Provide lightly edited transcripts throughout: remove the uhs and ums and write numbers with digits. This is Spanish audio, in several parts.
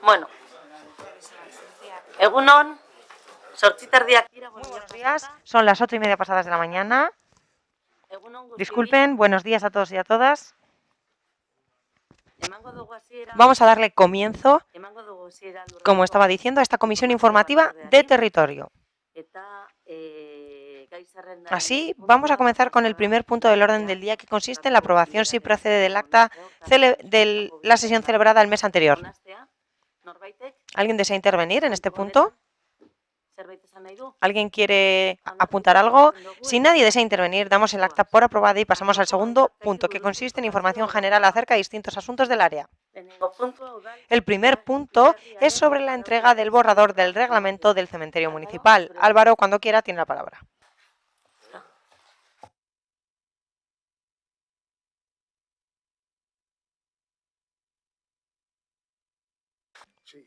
Bueno, Egunon, sortziterdiak dira. Muy buenos días, son las 8:30 pasadas de la mañana. Disculpen, buenos días a todos y a todas. Vamos a darle comienzo, como estaba diciendo, a esta comisión informativa de territorio. Así, vamos a comenzar con el primer punto del orden del día, que consiste en la aprobación, si procede, del acta de la sesión celebrada el mes anterior. ¿Alguien desea intervenir en este punto? ¿Alguien quiere apuntar algo? Si nadie desea intervenir, damos el acta por aprobada y pasamos al segundo punto, que consiste en información general acerca de distintos asuntos del área. El primer punto es sobre la entrega del borrador del reglamento del cementerio municipal. Álvaro, cuando quiera, tiene la palabra. Sí,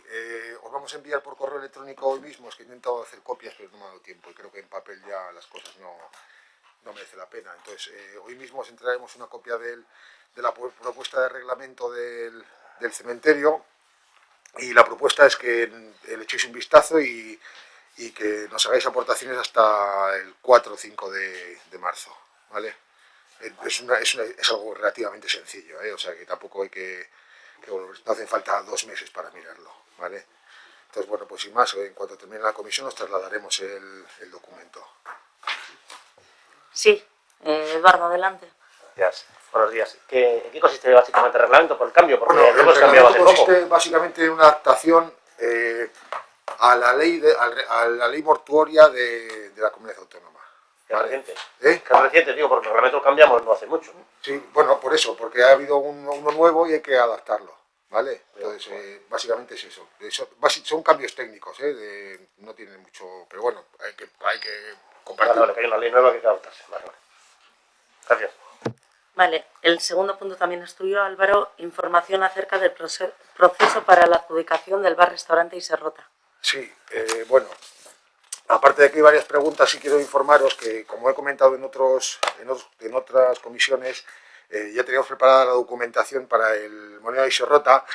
os vamos a enviar por correo electrónico hoy mismo. Es que he intentado hacer copias, pero no me ha dado tiempo y creo que en papel ya las cosas no merece la pena. Entonces, hoy mismo os entregaremos una copia de la propuesta de reglamento del cementerio, y la propuesta es que le echéis un vistazo y que nos hagáis aportaciones hasta el 4 o 5 de marzo, ¿vale? Es algo relativamente sencillo, o sea que tampoco hay que no hace falta 2 meses para mirarlo, ¿vale? Entonces, bueno, pues sin más, en cuanto termine la comisión os trasladaremos el documento. Sí, Eduardo, adelante. Gracias. Buenos días. ¿En qué consiste básicamente el reglamento por el cambio? Porque Bueno, lo hemos cambiado hace poco. Consiste básicamente en una adaptación a la ley mortuoria de la comunidad autónoma. Que es reciente. Que es reciente, digo, porque el reglamento lo cambiamos no hace mucho. Sí, bueno, por eso, porque ha habido uno nuevo y hay que adaptarlo, ¿vale? Entonces, básicamente es eso. Son cambios técnicos, no tienen mucho, pero bueno, hay que compartir. Vale, que hay una ley nueva que hay que adaptarse. Vale. Gracias. Vale, el segundo punto también es tuyo, Álvaro. Información acerca del proceso para la adjudicación del bar-restaurante Iserrota. Sí, bueno, aparte de que hay varias preguntas, sí quiero informaros que, como he comentado en otras comisiones, ya teníamos preparada la documentación para el Molino de Iserrota.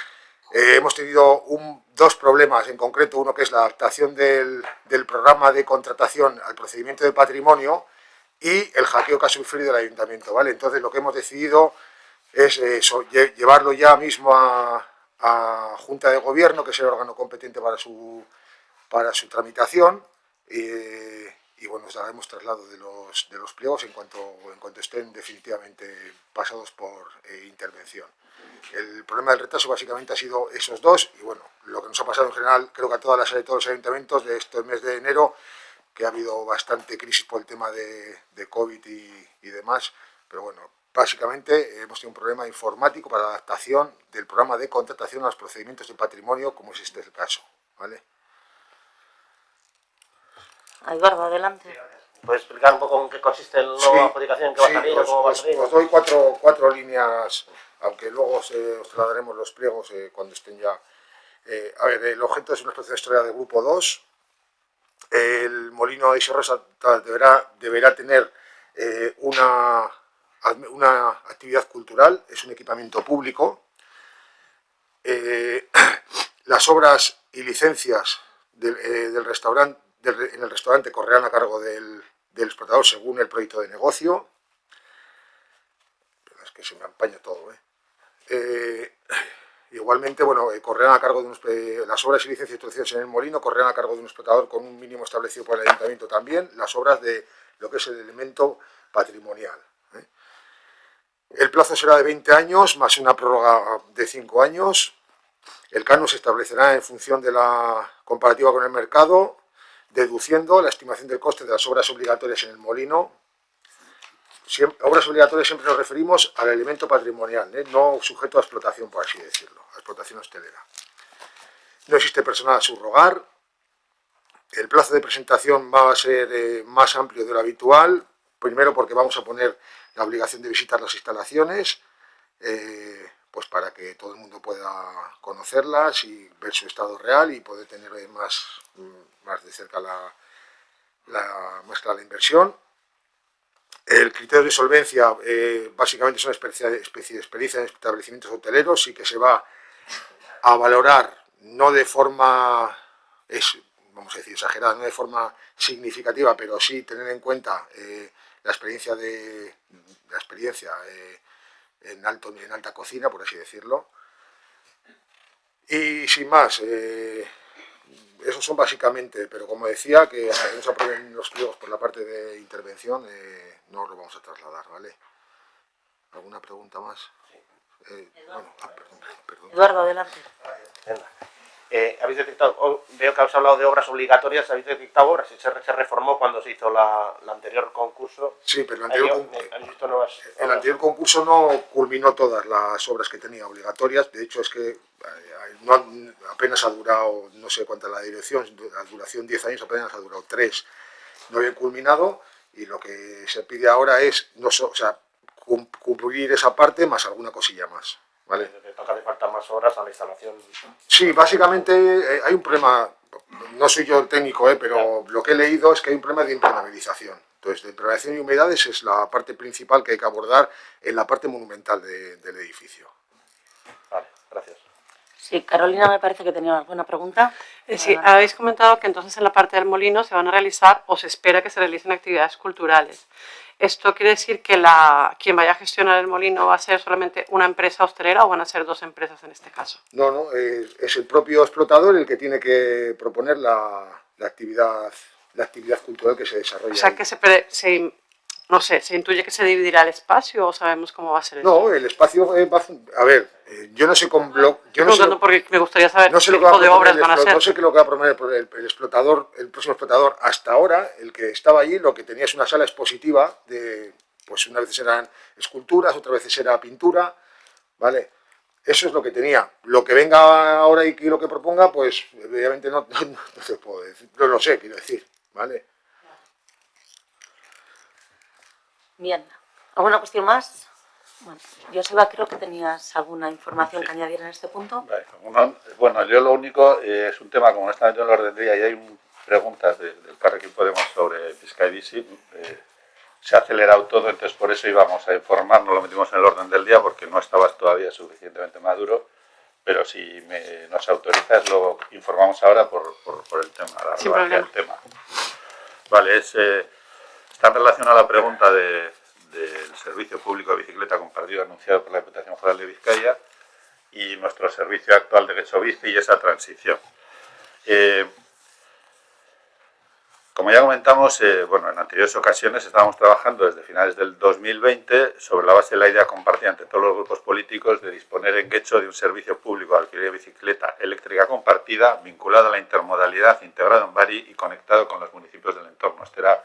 Hemos tenido dos problemas en concreto, uno que es la adaptación del programa de contratación al procedimiento de patrimonio y el hackeo que ha sufrido el ayuntamiento, ¿vale? Entonces lo que hemos decidido es llevarlo ya mismo a Junta de Gobierno, que es el órgano competente para su tramitación, y bueno, os daremos traslado de los pliegos en cuanto estén definitivamente pasados por intervención. El problema del retraso básicamente ha sido esos dos, y bueno, lo que nos ha pasado en general, creo que a todos los ayuntamientos de este mes de enero, que ha habido bastante crisis por el tema de COVID y demás, pero bueno, básicamente hemos tenido un problema informático para la adaptación del programa de contratación a los procedimientos de patrimonio, como es este el caso, ¿vale? Eduardo, adelante. ¿Puedes explicar un poco en qué consiste la nueva adjudicación que va a salir o cómo va a salir? Os doy cuatro líneas, aunque luego os trasladaremos los pliegos cuando estén ya. A ver, el objeto es una exposición histórica de grupo 2. El molino de Iserrota deberá tener una actividad cultural, es un equipamiento público. Las obras y licencias del restaurante en el restaurante correrán a cargo del explotador según el proyecto de negocio. Es que se me empaña todo, Igualmente, bueno, correrán a cargo de las obras y licencias introducidas en el molino correrán a cargo de un explotador con un mínimo establecido por el ayuntamiento también, las obras de lo que es el elemento patrimonial. El plazo será de 20 años, más una prórroga de 5 años. El canon se establecerá en función de la comparativa con el mercado, deduciendo la estimación del coste de las obras obligatorias en el molino. Obras obligatorias siempre nos referimos al elemento patrimonial, no sujeto a explotación, por así decirlo, a explotación hostelera. No existe personal a subrogar. El plazo de presentación va a ser más amplio de lo habitual, primero porque vamos a poner la obligación de visitar las instalaciones, pues para que todo el mundo pueda conocerlas y ver su estado real y poder tener más de cerca la inversión. El criterio de solvencia básicamente es una especie de experiencia en establecimientos hoteleros y que se va a valorar no de forma, vamos a decir, exagerada, no de forma significativa, pero sí tener en cuenta la experiencia en alta cocina, por así decirlo. Y sin más, esos son básicamente, pero como decía, que hasta que no se aprueben los pliegos por la parte de intervención, no lo vamos a trasladar, ¿vale? ¿Alguna pregunta más? Bueno, perdón. Eduardo, adelante. ¿Habéis detectado, veo que habéis hablado de obras obligatorias, ¿habéis detectado obras? Se reformó cuando se hizo la anterior concurso. Sí, pero el anterior concurso no culminó todas las obras que tenía obligatorias. De hecho, es que apenas ha durado, no sé cuánta la duración 10 años, apenas ha durado 3. No había culminado y lo que se pide ahora es cubrir esa parte más alguna cosilla más. ¿Vale? Te toca de falta más horas a la instalación. Sí, básicamente hay un problema, no soy yo el técnico, pero lo que he leído es que hay un problema de impermeabilización. Entonces, de impermeabilización y humedades es la parte principal que hay que abordar en la parte monumental del edificio. Vale, gracias. Sí, Carolina me parece que tenía alguna pregunta. Sí, habéis comentado que entonces en la parte del molino se van a realizar o se espera que se realicen actividades culturales. ¿Esto quiere decir que quien vaya a gestionar el molino va a ser solamente una empresa hostelera o van a ser 2 empresas en este caso? No, es el propio explotador el que tiene que proponer la actividad cultural que se desarrolla. O sea, que se intuye que se dividirá el espacio o sabemos cómo va a ser esto. No, el espacio va a ver, yo no sé con porque me gustaría saber qué tipo de obras van a ser. No sé qué es lo que va a proponer el explotador, el próximo explotador. Hasta ahora, el que estaba allí, lo que tenía es una sala expositiva de, pues unas veces eran esculturas, otras veces era pintura, ¿vale? Eso es lo que tenía. Lo que venga ahora y lo que proponga, pues obviamente no te puedo decir, no lo sé, quiero decir, ¿vale? Bien. ¿Alguna cuestión más? Bueno, Joseba, creo que tenías alguna información que añadir en este punto. Bueno, yo lo único, es un tema como no está en el orden del día y hay preguntas del Carrequín Podemos sobre Bizkaibisi. Se ha acelerado todo, entonces por eso íbamos a informar, no lo metimos en el orden del día porque no estabas todavía suficientemente maduro, pero si nos autorizas lo informamos ahora por el tema, la relevancia del tema. Vale, está en relación a la pregunta del servicio público de bicicleta compartido anunciado por la Diputación Foral de Vizcaya y nuestro servicio actual de Getxobici y esa transición. Como ya comentamos, en anteriores ocasiones estábamos trabajando desde finales del 2020 sobre la base de la idea compartida entre todos los grupos políticos de disponer en Getxo de un servicio público de alquiler de bicicleta eléctrica compartida vinculado a la intermodalidad, integrado en Bari y conectado con los municipios del entorno. Este era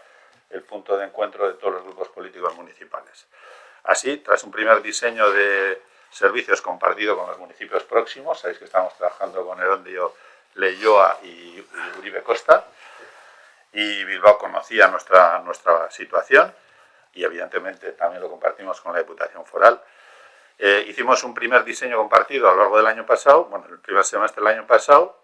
el punto de encuentro de todos los grupos políticos municipales. Así, tras un primer diseño de servicios compartido con los municipios próximos, sabéis que estamos trabajando con Erondio, Leioa y Uribe Costa, y Bilbao conocía nuestra situación y evidentemente también lo compartimos con la Diputación Foral. Hicimos un primer diseño compartido a lo largo del año pasado, el primer semestre del año pasado,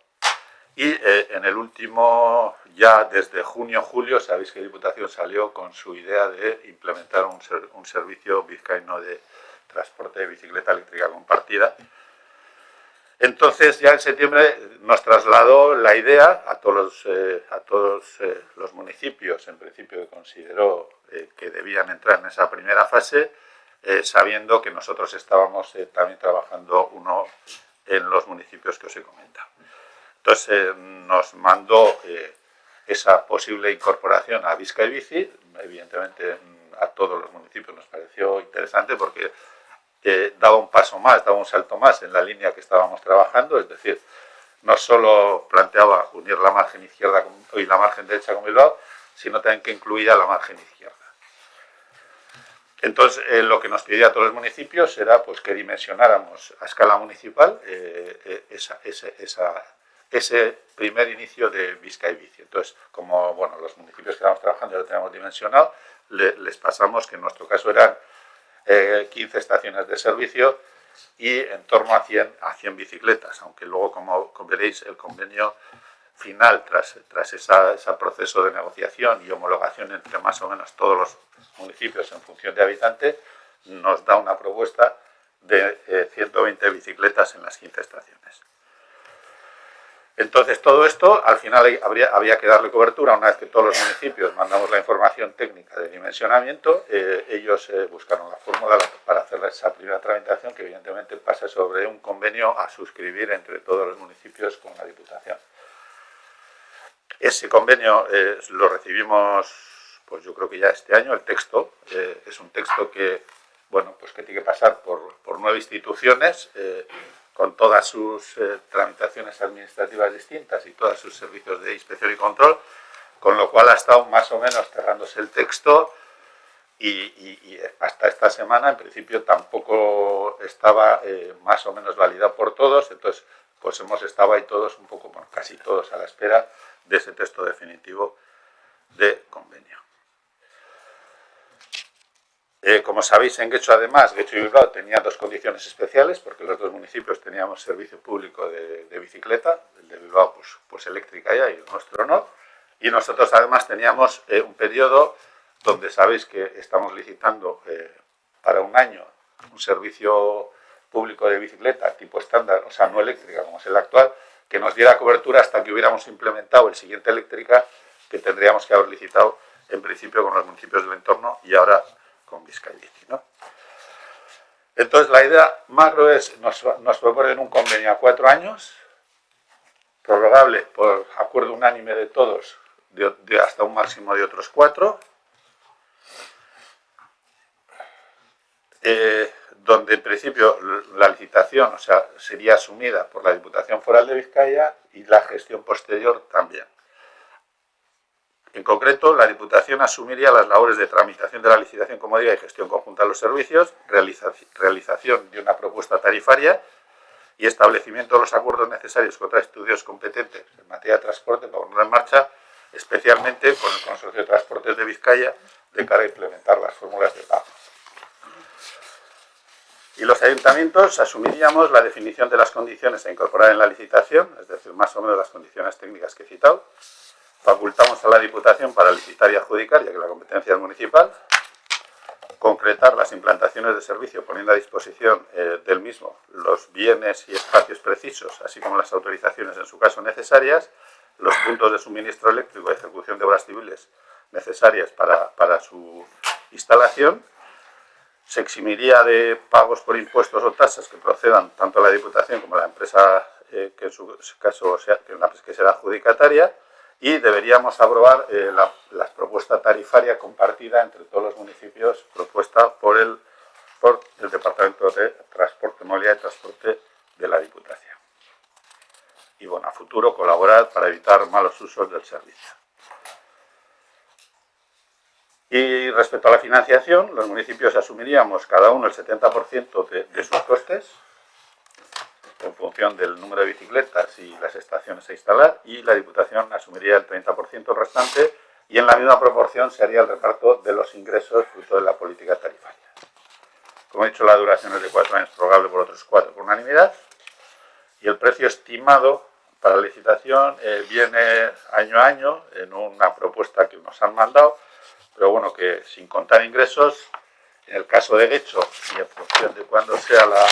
y en el último, ya desde junio-julio, sabéis que la Diputación salió con su idea de implementar un servicio vizcaíno de transporte de bicicleta eléctrica compartida. Entonces, ya en septiembre nos trasladó la idea a todos los municipios, en principio, que consideró que debían entrar en esa primera fase, sabiendo que nosotros estábamos también trabajando en los municipios que os he comentado. Entonces, nos mandó esa posible incorporación a Bizkaibici. Evidentemente, a todos los municipios nos pareció interesante porque daba un paso más, daba un salto más en la línea que estábamos trabajando, es decir, no solo planteaba unir la margen izquierda y la margen derecha con Bilbao, sino también que incluía la margen izquierda. Entonces, lo que nos pedía a todos los municipios era pues, que dimensionáramos a escala municipal ese primer inicio de Bizkaibici. Entonces, como los municipios que estamos trabajando ya lo tenemos dimensionado, les pasamos que en nuestro caso eran 15 estaciones de servicio y en torno a 100 bicicletas, aunque luego, como veréis, el convenio final, tras ese proceso de negociación y homologación entre más o menos todos los municipios en función de habitante, nos da una propuesta de 120 bicicletas en las 15 estaciones. Entonces, todo esto, al final había que darle cobertura. Una vez que todos los municipios mandamos la información técnica de dimensionamiento, ellos buscaron la fórmula para hacer esa primera tramitación, que evidentemente pasa sobre un convenio a suscribir entre todos los municipios con la Diputación. Ese convenio lo recibimos, pues yo creo que ya este año. El texto es un texto que, bueno, pues que tiene que pasar por 9 instituciones, con todas sus tramitaciones administrativas distintas y todos sus servicios de inspección y control, con lo cual ha estado más o menos cerrándose el texto y hasta esta semana en principio tampoco estaba más o menos validado por todos. Entonces pues hemos estado ahí todos un poco, bueno, casi todos a la espera de ese texto definitivo de convenio. Como sabéis, en Guecho, además, Guecho y Bilbao tenían 2 condiciones especiales, porque los 2 municipios teníamos servicio público de bicicleta, el de Bilbao pues eléctrica ya y el nuestro no, y nosotros además teníamos un periodo donde sabéis que estamos licitando para un año un servicio público de bicicleta tipo estándar, o sea, no eléctrica como es el actual, que nos diera cobertura hasta que hubiéramos implementado el siguiente eléctrica, que tendríamos que haber licitado en principio con los municipios del entorno y ahora con Bizkaibici, ¿no? Entonces la idea macro es, nos proponen un convenio a 4 años, prorrogable por acuerdo unánime de todos de hasta un máximo de otros 4, donde en principio la licitación, o sea, sería asumida por la Diputación Foral de Vizcaya y la gestión posterior también. En concreto, la Diputación asumiría las labores de tramitación de la licitación, como digo, y gestión conjunta de los servicios, realización de una propuesta tarifaria y establecimiento de los acuerdos necesarios con otros estudios competentes en materia de transporte para ponerlo en marcha, especialmente con el Consorcio de Transportes de Vizcaya, de cara a implementar las fórmulas de pago. Y los ayuntamientos asumiríamos la definición de las condiciones a incorporar en la licitación, es decir, más o menos las condiciones técnicas que he citado. Facultamos a la Diputación para licitar y adjudicar, ya que la competencia es municipal. Concretar las implantaciones de servicio, poniendo a disposición del mismo los bienes y espacios precisos, así como las autorizaciones en su caso necesarias, los puntos de suministro eléctrico y ejecución de obras civiles necesarias para su instalación. Se eximiría de pagos por impuestos o tasas que procedan tanto a la Diputación como a la empresa que en su caso que será adjudicataria, y deberíamos aprobar la propuesta tarifaria compartida entre todos los municipios, propuesta por el Departamento de Transporte, Movilidad y Transporte de la Diputación. Y bueno, a futuro colaborar para evitar malos usos del servicio. Y respecto a la financiación, los municipios asumiríamos cada uno el 70% de sus costes, en función del número de bicicletas y las estaciones a instalar, y la Diputación asumiría el 30% restante, y en la misma proporción se haría el reparto de los ingresos fruto de la política tarifaria. Como he dicho, la duración es de 4 años, prorrogable por otros 4 por unanimidad, y el precio estimado para la licitación viene año a año en una propuesta que nos han mandado, pero bueno, que sin contar ingresos, en el caso de Guecho, y en función de cuándo sea la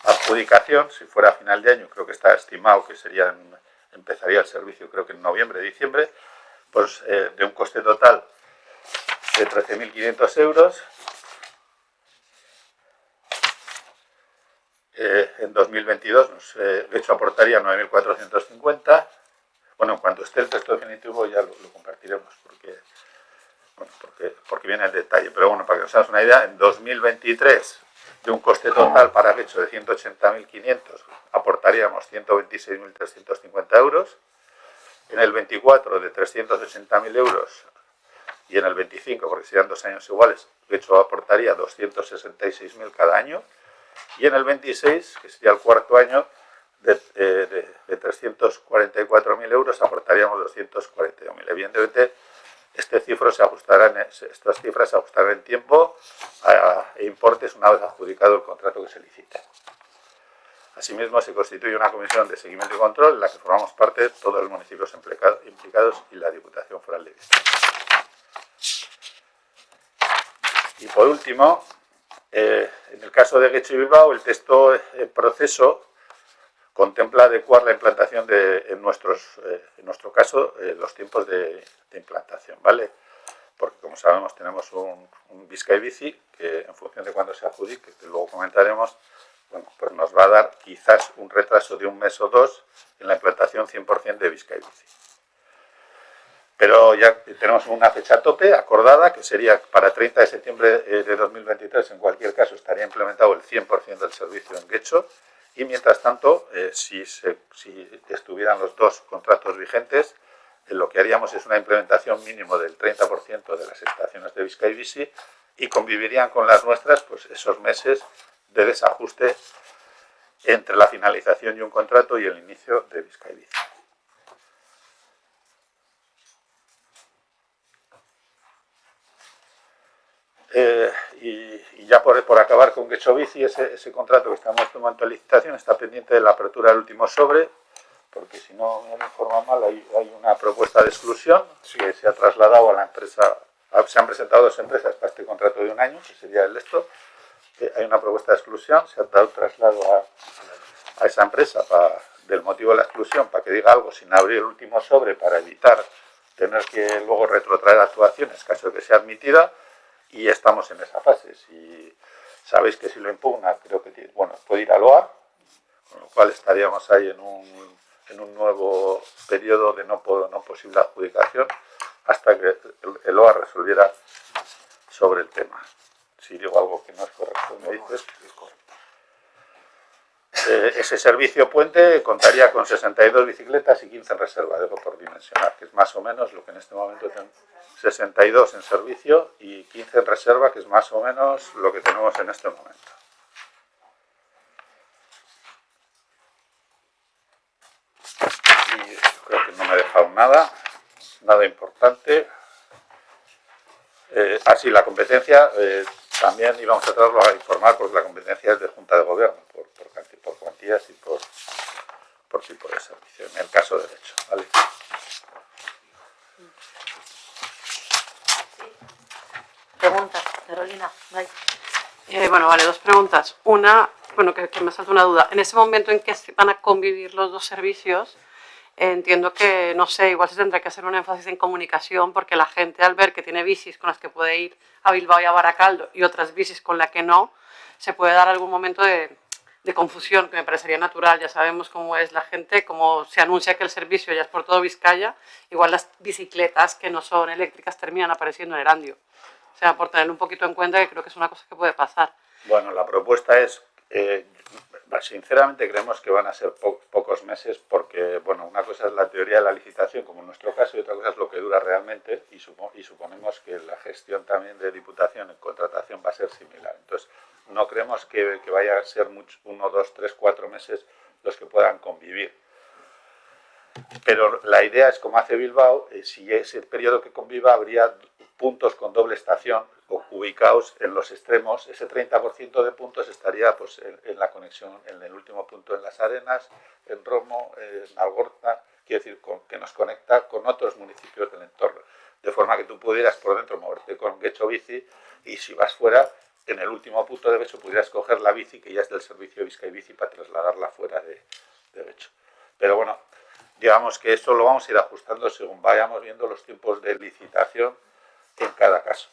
adjudicación, si fuera a final de año, creo que está estimado que empezaría el servicio creo que en noviembre, diciembre, pues de un coste total de 13.500 euros. En 2022 Guecho aportaría 9.450. Bueno, en cuanto esté el texto definitivo ya lo compartiremos porque viene el detalle, pero bueno, para que os hagáis una idea, en 2023 de un coste total para Guecho de 180.500 aportaríamos 126.350 euros, en el 24 de 380.000 euros y en el 25, porque serían 2 años iguales, Guecho aportaría 266.000 cada año, y en el 26, que sería el 4º año, de 344.000 euros aportaríamos 241.000. Evidentemente, estas cifras se ajustarán en tiempo e importes una vez adjudicado el contrato que se licite. Asimismo, se constituye una comisión de seguimiento y control en la que formamos parte todos los municipios implicados y la Diputación Foral de Vizcaya. Y por último, en el caso de Guecho y Bilbao, el texto proceso contempla adecuar la implantación en nuestro caso, los tiempos de implantación, ¿vale? Porque, como sabemos, tenemos un Bizkaibici que, en función de cuándo se adjudique, que luego comentaremos, bueno, pues nos va a dar quizás un retraso de un mes o dos en la implantación 100% de Bizkaibici. Pero ya tenemos una fecha tope acordada, que sería para 30 de septiembre de 2023, en cualquier caso estaría implementado el 100% del servicio en Getxo, y mientras tanto, si estuvieran los dos contratos vigentes, lo que haríamos es una implementación mínimo del 30% de las estaciones de Bizkaibici y convivirían con las nuestras pues esos meses de desajuste entre la finalización de un contrato y el inicio de Bizkaibici. Y ya por acabar con Getxobici, ese contrato que estamos en momento de licitación está pendiente de la apertura del último sobre, porque si no me informo mal, hay una propuesta de exclusión que se ha trasladado a la empresa. Se han presentado dos empresas para este contrato de un año, que sería el esto. Hay una propuesta de exclusión, se ha dado traslado a esa empresa del motivo de la exclusión, para que diga algo sin abrir el último sobre, para evitar tener que luego retrotraer actuaciones, caso de que sea admitida, y estamos en esa fase. Si sabéis que si lo impugna, creo que puede ir al OAR, con lo cual estaríamos ahí en un nuevo periodo de no posible adjudicación hasta que el OAR resolviera sobre el tema. Si digo algo que no es correcto, me dices. Ese servicio puente contaría con 62 bicicletas y 15 en reserva, digo por dimensionar, que es más o menos lo que en este momento tenemos. 62 en servicio y 15 en reserva, que es más o menos lo que tenemos en este momento. Y creo que no me he dejado nada importante. Así, la competencia, también íbamos a tratarlo a informar, porque la competencia es de Junta de Gobierno, por cuantías y por tipo de servicio, en el caso de derecho, ¿vale? Pregunta, Carolina. Bueno, vale, dos preguntas. Una, que me salta una duda. En ese momento en que van a convivir los dos servicios, entiendo que, no sé, igual se tendrá que hacer un énfasis en comunicación, porque la gente, al ver que tiene bicis con las que puede ir a Bilbao y a Baracaldo y otras bicis con las que no, se puede dar algún momento de confusión, que me parecería natural. Ya sabemos cómo es la gente, cómo se anuncia que el servicio ya es por todo Vizcaya, igual las bicicletas que no son eléctricas terminan apareciendo en Erandio. O sea, por tener un poquito en cuenta, que creo que es una cosa que puede pasar. Bueno, la propuesta es, sinceramente creemos que van a ser pocos meses, porque, bueno, una cosa es la teoría de la licitación, como en nuestro caso, y otra cosa es lo que dura realmente, y suponemos que la gestión también de Diputación en contratación va a ser similar. Entonces, no creemos que vaya a ser 1, 2, 3, 4 meses los que puedan convivir. Pero la idea es, como hace Bilbao, si ese periodo que conviva habría puntos con doble estación ubicados en los extremos. Ese 30% de puntos estaría pues, en la conexión, en el último punto en Las Arenas, en Romo, en Algorta, quiere decir que nos conecta con otros municipios del entorno, de forma que tú pudieras por dentro moverte con Getxobici, y si vas fuera, en el último punto de Getxo pudieras coger la bici, que ya es del servicio Bizkaibici, para trasladarla fuera de Getxo. Pero bueno, digamos que esto lo vamos a ir ajustando según vayamos viendo los tiempos de licitación en cada caso.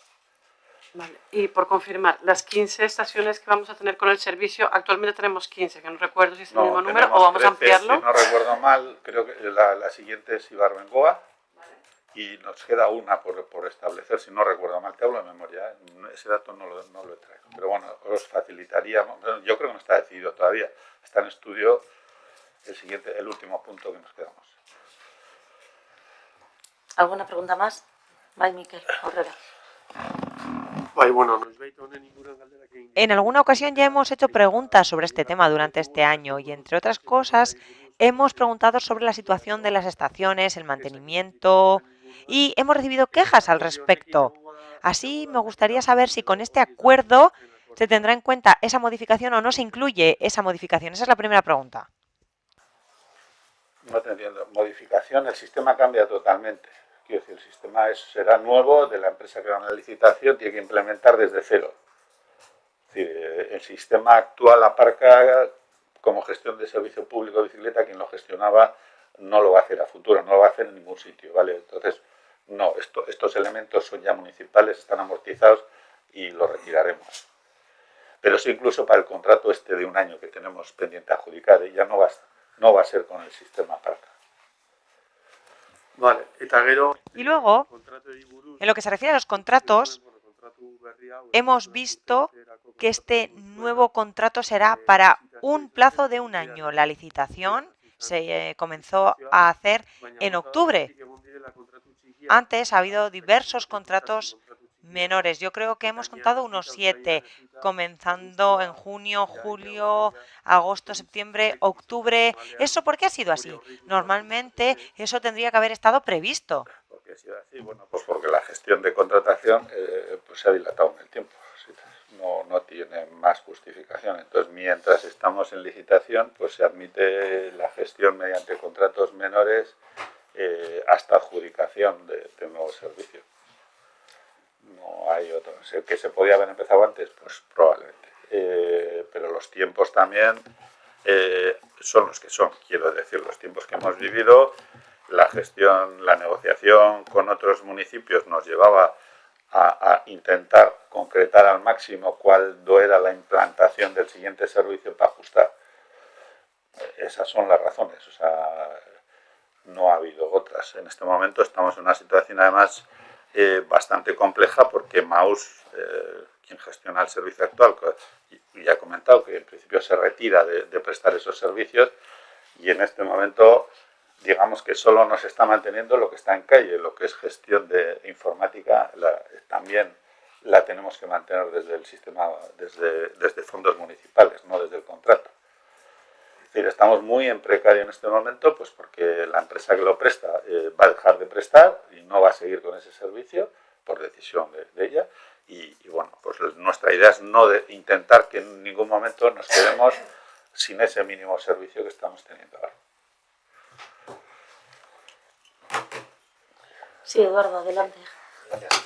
Vale. Y por confirmar, las 15 estaciones que vamos a tener con el servicio, actualmente tenemos 15, que no recuerdo si es el mismo número o vamos 13, a ampliarlo. Si no recuerdo mal, creo que la siguiente es Ibarbengoa, vale. Y nos queda una por establecer, si no recuerdo mal, te hablo de memoria, ese dato no lo he traído. Pero bueno, os facilitaríamos, yo creo que no está decidido todavía, está en estudio el último punto que nos quedamos. ¿Alguna pregunta más? Bai, Miquel, aurrera. En alguna ocasión ya hemos hecho preguntas sobre este tema durante este año y, entre otras cosas, hemos preguntado sobre la situación de las estaciones, el mantenimiento, y hemos recibido quejas al respecto. Así, me gustaría saber si con este acuerdo se tendrá en cuenta esa modificación o no se incluye esa modificación. Esa es la primera pregunta. No te entiendo. Modificación, el sistema cambia totalmente. Quiero decir, el sistema será nuevo, de la empresa que va a la licitación, tiene que implementar desde cero. Es decir, el sistema actual aparca como gestión de servicio público de bicicleta, quien lo gestionaba no lo va a hacer a futuro, no lo va a hacer en ningún sitio, ¿vale? Entonces, no, estos elementos son ya municipales, están amortizados y los retiraremos. Pero sí, incluso para el contrato este de un año que tenemos pendiente a adjudicar, ya no va a ser con el sistema Parca. Vale, Y luego, en lo que se refiere a los contratos, hemos visto que este nuevo contrato será para un plazo de un año. La licitación se comenzó a hacer en octubre. Antes ha habido diversos contratos menores. Yo creo que hemos contado unos 7, comenzando en junio, julio, agosto, septiembre, octubre. ¿Eso por qué ha sido así? Normalmente eso tendría que haber estado previsto. ¿Por qué ha sido así? Bueno, pues porque la gestión de contratación pues se ha dilatado en el tiempo. No tiene más justificación. Entonces, mientras estamos en licitación, pues se admite la gestión mediante contratos menores hasta adjudicación de nuevo servicio. No hay otro. ¿Que se podía haber empezado antes? Pues probablemente. Pero los tiempos también son los que son. Quiero decir, los tiempos que hemos vivido, la gestión, la negociación con otros municipios nos llevaba a intentar concretar al máximo cuándo era la implantación del siguiente servicio para ajustar. Esas son las razones. O sea, no ha habido otras. En este momento estamos en una situación además bastante compleja porque Maús, quien gestiona el servicio actual, ya he comentado que en principio se retira de prestar esos servicios y en este momento digamos que solo nos está manteniendo lo que está en calle, lo que es gestión de informática, también la tenemos que mantener desde el sistema, desde fondos municipales, no desde el contrato. Es decir, estamos muy en precario en este momento, pues porque la empresa que lo presta va a dejar de prestar y no va a seguir con ese servicio por decisión de ella. Y bueno, pues nuestra idea es no intentar que en ningún momento nos quedemos sin ese mínimo servicio que estamos teniendo ahora. Sí, Eduardo, adelante. Gracias.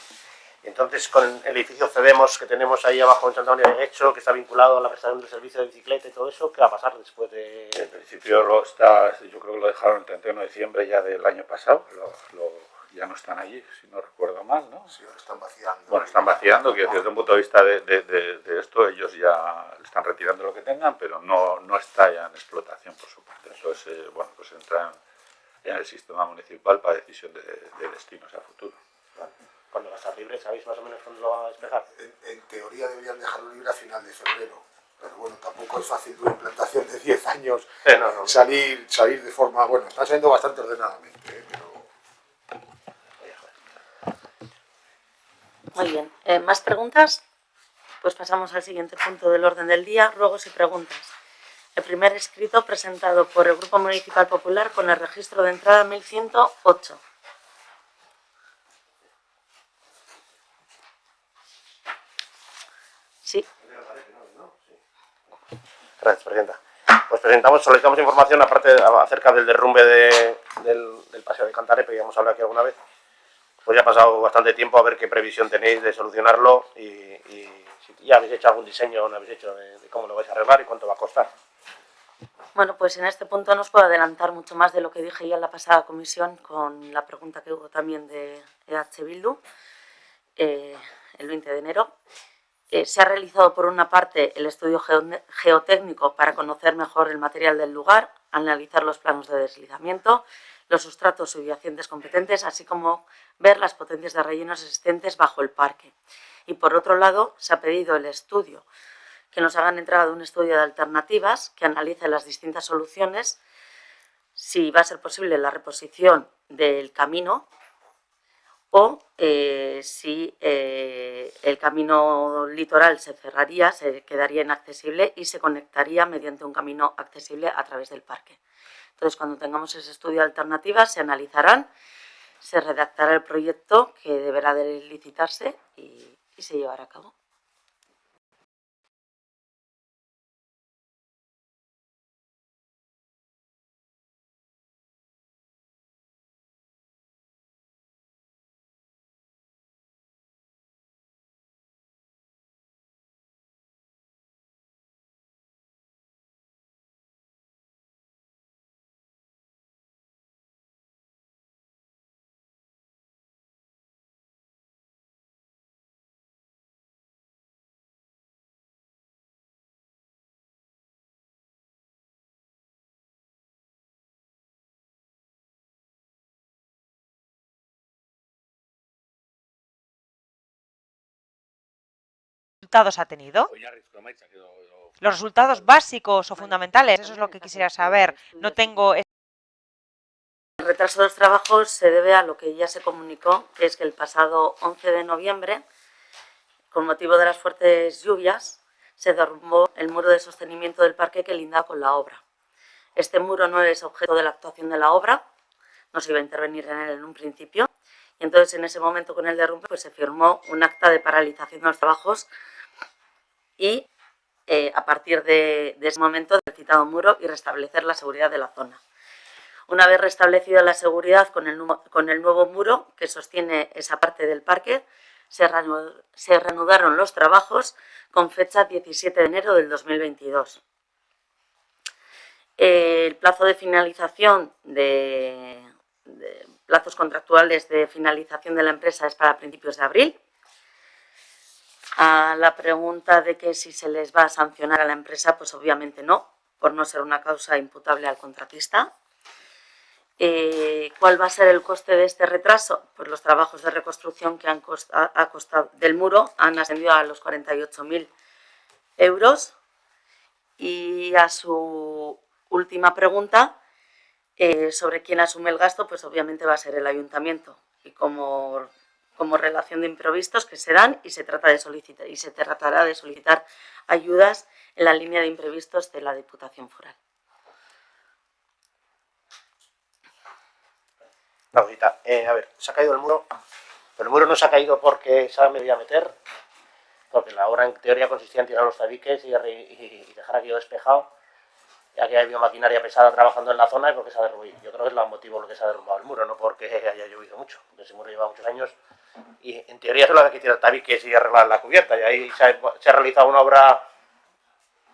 Entonces, con el edificio Cedemos que tenemos ahí abajo en Santa María de Guecho, que está vinculado a la prestación del servicio de bicicleta y todo eso, ¿qué va a pasar después de...? En principio yo creo que lo dejaron el 31 de diciembre ya del año pasado, ya no están allí, si no recuerdo mal, ¿no? Sí, lo están vaciando. Bueno, están vaciando, que desde un punto de vista de esto, ellos ya están retirando lo que tengan, pero no está ya en explotación por su parte. Entonces, bueno, pues entran en el sistema municipal para decisión de destinos a futuro. ¿Cuándo va a estar libre? ¿Sabéis más o menos cuándo lo va a despejar? En teoría deberían dejarlo libre a final de febrero, pero bueno, tampoco es fácil de una implantación de 10 años salir de forma... Bueno, está saliendo bastante ordenadamente, pero... Muy bien. ¿Más preguntas? Pues pasamos al siguiente punto del orden del día, ruegos y preguntas. El primer escrito presentado por el Grupo Municipal Popular con el registro de entrada 1108. Sí. Gracias, Presidenta. Pues solicitamos información acerca del derrumbe del Paseo de Cantarepe, que ya hemos hablado aquí alguna vez. Pues ya ha pasado bastante tiempo, a ver qué previsión tenéis de solucionarlo y si ya habéis hecho algún diseño o no habéis hecho de cómo lo vais a arreglar y cuánto va a costar. Bueno, pues en este punto no os puedo adelantar mucho más de lo que dije ya en la pasada comisión con la pregunta que hubo también de EH Bildu el 20 de enero. Se ha realizado por una parte el estudio geotécnico para conocer mejor el material del lugar, analizar los planos de deslizamiento, los sustratos subyacentes competentes, así como ver las potencias de rellenos existentes bajo el parque. Y por otro lado, se ha pedido el estudio, que nos hagan entrada de un estudio de alternativas que analice las distintas soluciones, si va a ser posible la reposición del camino o si el camino litoral se cerraría, se quedaría inaccesible y se conectaría mediante un camino accesible a través del parque. Entonces, cuando tengamos ese estudio de alternativas, se analizarán, se redactará el proyecto que deberá de licitarse y se llevará a cabo. resultados ha tenido? Los resultados básicos o fundamentales, eso es lo que quisiera saber. No tengo... El retraso de los trabajos se debe a lo que ya se comunicó, que es que el pasado 11 de noviembre, con motivo de las fuertes lluvias, se derrumbó el muro de sostenimiento del parque que lindaba con la obra. Este muro no es objeto de la actuación de la obra, no se iba a intervenir en él en un principio, y entonces en ese momento con el derrumbe pues, se firmó un acta de paralización de los trabajos y a partir de ese momento del citado muro y restablecer la seguridad de la zona. Una vez restablecida la seguridad con el nuevo muro que sostiene esa parte del parque, se reanudaron los trabajos con fecha 17 de enero del 2022. El plazo de finalización de plazos contractuales de finalización de la empresa es para principios de abril. A la pregunta de que si se les va a sancionar a la empresa, pues obviamente no, por no ser una causa imputable al contratista. ¿Cuál va a ser el coste de este retraso? Pues los trabajos de reconstrucción que del muro han ascendido a los 48.000 euros. Y a su última pregunta, sobre quién asume el gasto, pues obviamente va a ser el ayuntamiento. Y como relación de imprevistos que se dan y se tratará de solicitar ayudas en la línea de imprevistos de la Diputación Foral. Una cosita. A ver, se ha caído el muro, pero el muro no se ha caído porque se me voy a meter, porque la obra en teoría consistía en tirar los tabiques y dejar aquello despejado, ya que había maquinaria pesada trabajando en la zona y porque se ha derrumbado. Yo creo que es el motivo por lo que se ha derrumbado el muro, no porque haya llovido mucho. Ese muro lleva muchos años y en teoría solo había que tirar tabiques y arreglar la cubierta, y ahí se ha realizado una obra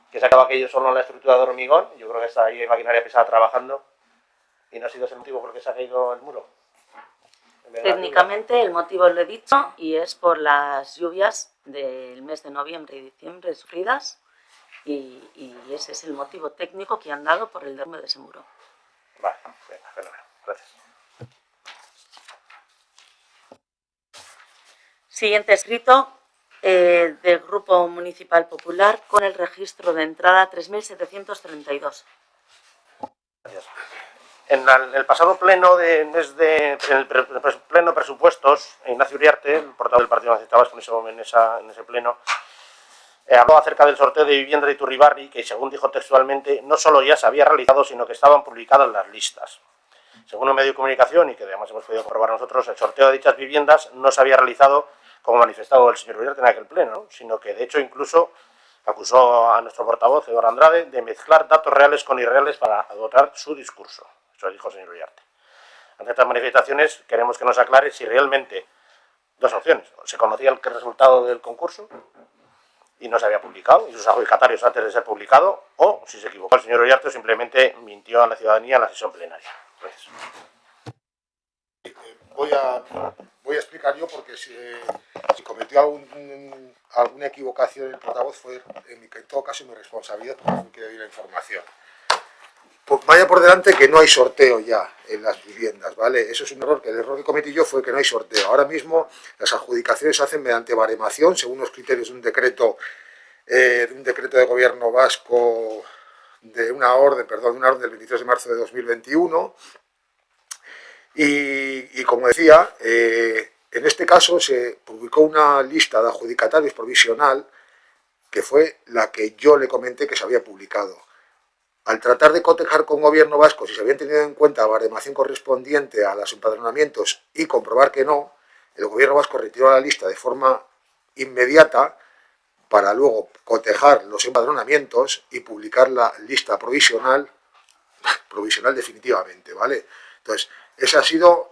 que se acaba aquello solo en la estructura de hormigón. Yo creo que está ahí maquinaria pesada trabajando y no ha sido ese motivo por el que se ha caído el muro. Técnicamente el motivo lo he dicho y es por las lluvias del mes de noviembre y diciembre sufridas y ese es el motivo técnico que han dado por el derrumbe de ese muro. Vale, venga, fenomenal. Gracias. Siguiente escrito del Grupo Municipal Popular con el registro de entrada 3.732. Gracias. En el pasado pleno en el pleno presupuestos, Ignacio Uriarte, el portavoz del Partido Nacionalista Vasco en ese pleno, habló acerca del sorteo de vivienda de Iturribarri, que según dijo textualmente, no solo ya se había realizado, sino que estaban publicadas las listas. Según un medio de comunicación, y que además hemos podido comprobar nosotros, el sorteo de dichas viviendas no se había realizado, como manifestado el señor Uriarte en aquel pleno, ¿no? Sino que de hecho incluso acusó a nuestro portavoz, Eduardo Andrade, de mezclar datos reales con irreales para adoptar su discurso. Eso dijo el señor Uriarte. Ante estas manifestaciones queremos que nos aclare si realmente, dos opciones, se conocía el resultado del concurso y no se había publicado, y sus adjudicatarios antes de ser publicado, o si se equivocó el señor Uriarte o simplemente mintió a la ciudadanía en la sesión plenaria. Gracias. Voy a explicar yo porque si cometió alguna equivocación el portavoz fue en todo caso mi responsabilidad porque no di la información. Pues vaya por delante que no hay sorteo ya en las viviendas, ¿vale? Eso es un error, que el error que cometí yo fue que no hay sorteo. Ahora mismo las adjudicaciones se hacen mediante baremación, según los criterios de un decreto de gobierno vasco, de una orden del 23 de marzo de 2021. Y como decía, en este caso se publicó una lista de adjudicatarios provisional, que fue la que yo le comenté que se había publicado. Al tratar de cotejar con gobierno vasco si se habían tenido en cuenta la baremación correspondiente a los empadronamientos y comprobar que no, el gobierno vasco retiró la lista de forma inmediata para luego cotejar los empadronamientos y publicar la lista provisional definitivamente, ¿vale? Entonces, ese ha sido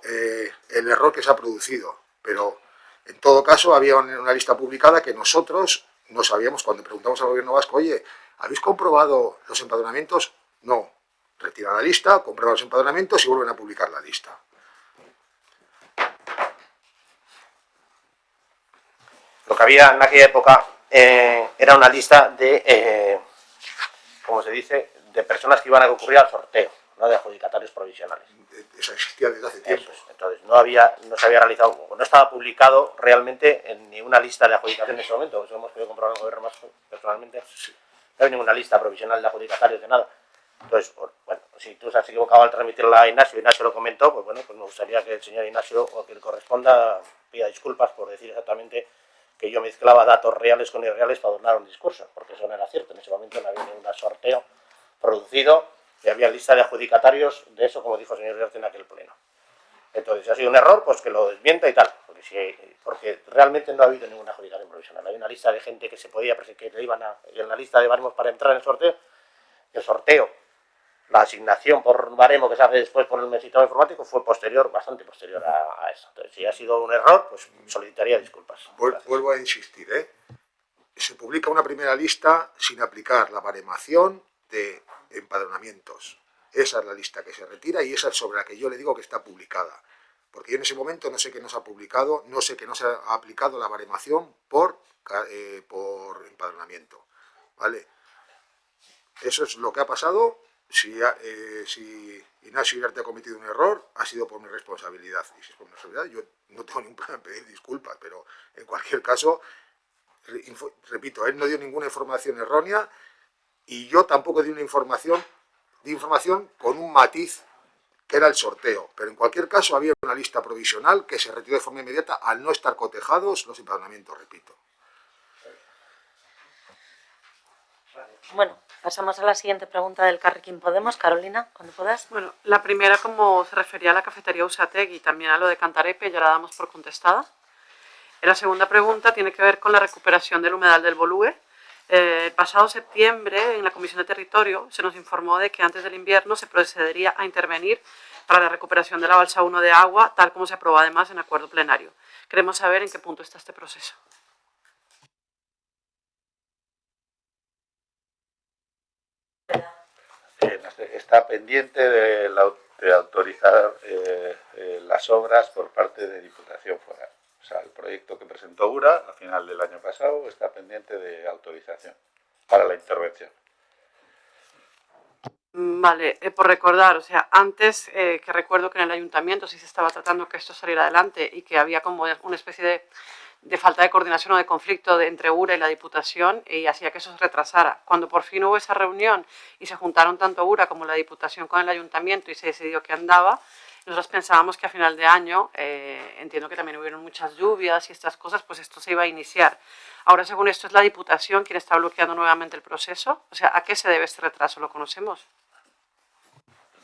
el error que se ha producido, pero en todo caso había una lista publicada que nosotros no sabíamos cuando preguntamos al gobierno vasco, oye, ¿habéis comprobado los empadronamientos? No. Retiran la lista, comprueban los empadronamientos y vuelven a publicar la lista. Lo que había en aquella época era una lista de, ¿cómo se dice?, de personas que iban a concurrir al sorteo, no de adjudicatarios provisionales. Esa existía desde hace tiempo. Eso es. Entonces, no se había realizado, no estaba publicado realmente en ninguna lista de adjudicación en ese momento, eso hemos podido comprobar en el gobierno más personalmente. Sí. No hay ninguna lista provisional de adjudicatarios de nada. Entonces, bueno, si tú se has equivocado al transmitirla a Ignacio, Ignacio lo comentó, pues bueno, pues me gustaría que el señor Ignacio, o que le corresponda, pida disculpas por decir exactamente que yo mezclaba datos reales con irreales para adornar un discurso, porque eso no era cierto. En ese momento no había ningún sorteo producido y había lista de adjudicatarios de eso, como dijo el señor Uriarte en aquel pleno. Entonces, si ha sido un error, pues que lo desmienta y tal, porque realmente no ha habido ninguna adjudicación provisional. Hay una lista de gente que se podía, que le iban en la lista de baremos para entrar en el sorteo, la asignación por baremo que se hace después por el sistema informático fue posterior, bastante posterior a eso. Entonces, si ha sido un error, pues solicitaría disculpas. Vuelvo a insistir, se publica una primera lista sin aplicar la baremación de empadronamientos. Esa es la lista que se retira y esa es sobre la que yo le digo que está publicada. Porque yo en ese momento no sé que no se ha publicado, no sé que no se ha aplicado la baremación por empadronamiento. ¿Vale? Eso es lo que ha pasado. Si Ignacio Iriarte ha cometido un error, ha sido por mi responsabilidad. Y si es por mi responsabilidad, yo no tengo ningún problema en pedir disculpas, pero en cualquier caso, repito, él no dio ninguna información errónea y yo tampoco di una información con un matiz que era el sorteo. Pero en cualquier caso había una lista provisional que se retiró de forma inmediata al no estar cotejados los empadronamientos, repito. Bueno, pasamos a la siguiente pregunta del Carrequín Podemos. Carolina, cuando puedas. Bueno, la primera, como se refería a la cafetería Usategui y también a lo de Cantarepe, ya la damos por contestada. La segunda pregunta tiene que ver con la recuperación del humedal del Bolúe. El pasado septiembre, en la Comisión de Territorio, se nos informó de que antes del invierno se procedería a intervenir para la recuperación de la balsa 1 de agua, tal como se aprobó además en acuerdo plenario. Queremos saber en qué punto está este proceso. Está pendiente de autorizar las obras por parte de Diputación Foral. O sea, el proyecto que presentó URA a final del año pasado está pendiente de autorización para la intervención. Vale, por recordar, o sea, antes que recuerdo que en el ayuntamiento sí se estaba tratando que esto saliera adelante y que había como una especie de falta de coordinación o de conflicto entre URA y la Diputación y hacía que eso se retrasara. Cuando por fin hubo esa reunión y se juntaron tanto URA como la Diputación con el ayuntamiento y se decidió que andaba, nosotros pensábamos que a final de año, entiendo que también hubieron muchas lluvias y estas cosas, pues esto se iba a iniciar. Ahora, según esto, es la Diputación quien está bloqueando nuevamente el proceso. O sea, ¿a qué se debe este retraso? ¿Lo conocemos?